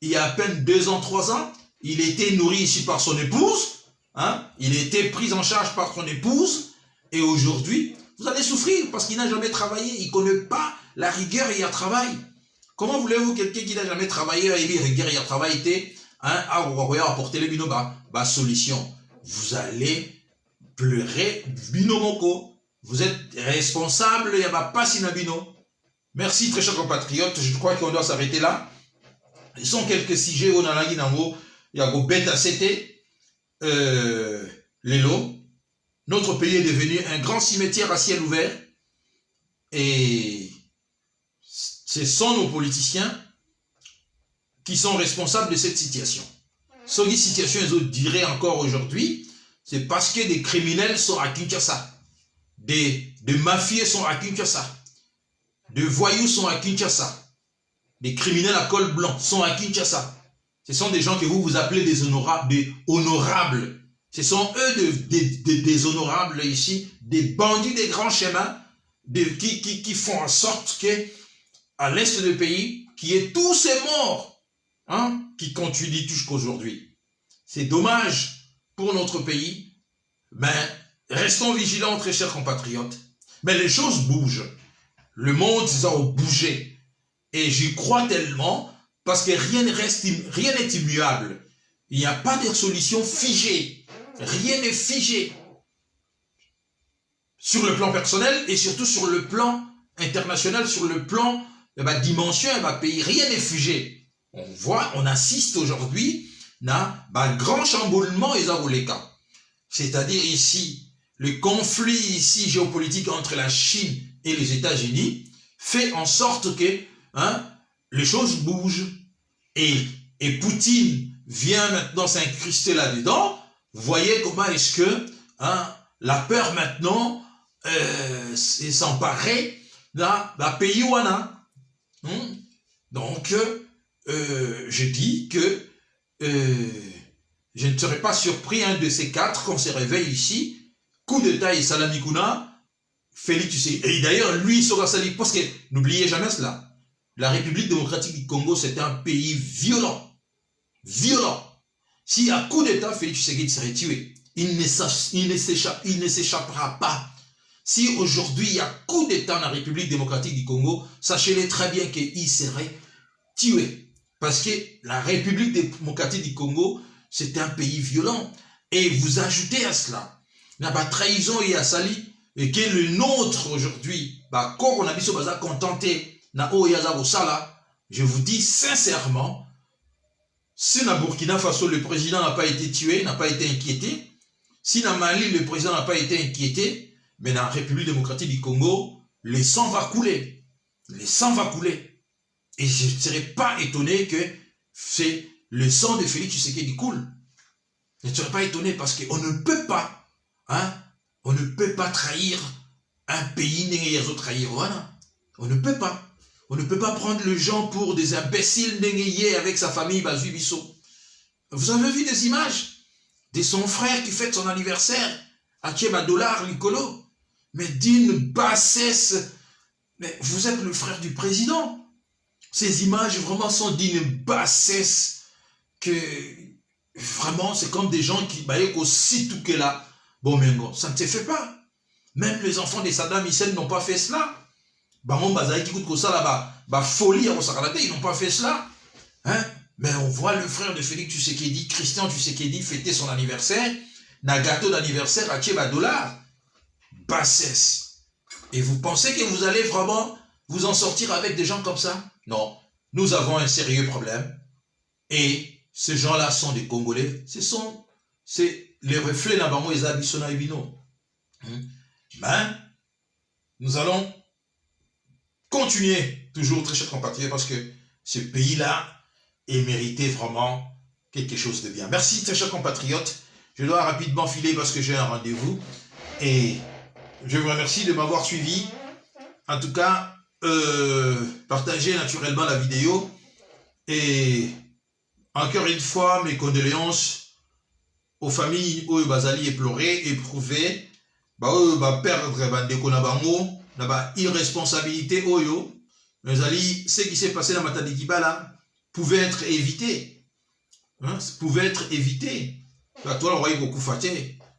il y a à peine 2 ans, 3 ans, il était nourri ici par son épouse, hein? Il était pris en charge par son épouse, et aujourd'hui, vous allez souffrir parce qu'il n'a jamais travaillé, il ne connaît pas la rigueur et le travail. Comment voulez-vous quelqu'un qui n'a jamais travaillé, et la rigueur et le travail, apporter les binoba, solution. Vous allez pleurer, binomoko. Vous êtes responsable, il n'y a pas sinabino. Merci, très chers compatriotes, je crois qu'on doit s'arrêter là. Ce sont quelques sujets où on a dit il y a bêta CT, Lelo. Notre pays est devenu un grand cimetière à ciel ouvert. Et ce sont nos politiciens qui sont responsables de cette situation. Cette situation, ils diraient encore aujourd'hui, c'est parce que des criminels sont à Kinshasa. Des mafieux sont à Kinshasa. Des voyous sont à Kinshasa. Des criminels à col blanc sont à Kinshasa. Ce sont des gens que vous appelez des honorables. Ce sont eux des honorables ici, des bandits des grands chemins, qui font en sorte que à l'est du pays, qu'il y ait tous ces morts hein, qui continuent jusqu'aujourd'hui. C'est dommage pour notre pays, mais restons vigilants, très chers compatriotes. Mais les choses bougent. Le monde a bougé. Et j'y crois tellement, parce que rien n'est immuable. Il n'y a pas de solution figée. Rien n'est figé. Sur le plan personnel et surtout sur le plan international, sur le plan de ma dimension et ma pays. Rien n'est figé. On assiste aujourd'hui à un grand chamboulement et cas. C'est-à-dire ici, le conflit ici géopolitique entre la Chine et les États-Unis fait en sorte que les choses bougent. Et Poutine vient maintenant s'incruster là-dedans. Vous voyez comment est-ce que la peur maintenant s'emparer d'un pays où on a. Donc, je dis que je ne serais pas surpris un de ces quatre qu'on se réveille ici, coup d'État et Salamikuna, Félix Tshisekedi. Et d'ailleurs, lui sera sali, parce que n'oubliez jamais cela. La République démocratique du Congo, c'est un pays violent. Violent. Si à coup d'État, Félix Tshisekedi serait tué, il ne s'échappera pas. Si aujourd'hui il y a coup d'État dans la République démocratique du Congo, sachez-le très bien qu'il serait tué. Parce que la République démocratique du Congo, c'est un pays violent. Et vous ajoutez à cela, la trahison et à sali, et que le nôtre aujourd'hui, quand on a dit ça, contenté, je vous dis sincèrement, si dans Burkina Faso, le président n'a pas été tué, n'a pas été inquiété, si dans Mali, le président n'a pas été inquiété, mais dans la République démocratique du Congo, le sang va couler. Le sang va couler. Et je ne serais pas étonné que c'est le sang de Félix Tshisekedi coule. Je ne serais pas étonné parce qu'on ne peut pas, on ne peut pas trahir un pays n'ayez trahir. On ne peut pas. On ne peut pas prendre les gens pour des imbéciles n'ayez avec sa famille Bazui Bisso. Vous avez vu des images de son frère qui fête son anniversaire à Kieba Dollar, Nicolo, mais d'une bassesse. Mais vous êtes le frère du président. Ces images vraiment sont d'une bassesse que vraiment c'est comme des gens qui baillent aussi tout que là. Bon, mais non, ça ne se fait pas. Même les enfants de Saddam Hussein n'ont pas fait cela. Folie, ils n'ont pas fait cela. Mais on voit le frère de Félix Tshisekedi, Christian Tshisekedi, fêter son anniversaire, un gâteau d'anniversaire à Kieba Dollar. Bassesse. Et vous pensez que vous allez vraiment vous en sortir avec des gens comme ça? Non. Nous avons un sérieux problème. Et ces gens-là sont des Congolais. C'est les reflets d'Abamo et Zabissona et Bino. Ben, nous allons continuer, toujours très chers compatriotes, parce que ce pays-là est mérité vraiment quelque chose de bien. Merci très chers compatriotes. Je dois rapidement filer parce que j'ai un rendez-vous. Et je vous remercie de m'avoir suivi. En tout cas, partagez naturellement la vidéo. Et encore une fois, mes condoléances aux familles où Bazali est pleuré, éprouvé, perdre Bandeko Nabango, irresponsabilité Oyo. Ce qui s'est passé dans Matadi Kibala pouvait être évité. Pouvait être évité.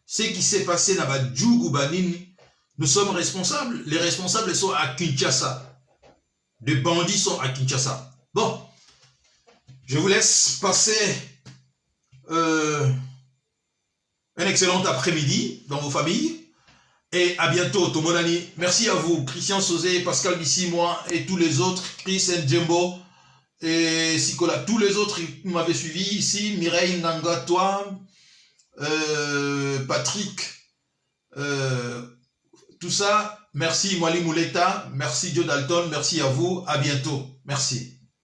Ce qui s'est passé dans Badjougou Banini, nous sommes responsables. Les responsables sont à Kinshasa. Les bandits sont à Kinshasa. Bon, je vous laisse passer un excellent après-midi dans vos familles. Et à bientôt, Tomonani. Merci à vous, Christian Sauzé, Pascal Bissi, moi et tous les autres, Chris Ndjembo et Sikola, tous les autres qui m'avaient suivi ici, Mireille Nanga, toi, Patrick, tout ça. Merci Mwali Mouleta, merci Joe Dalton, merci à vous, à bientôt. Merci.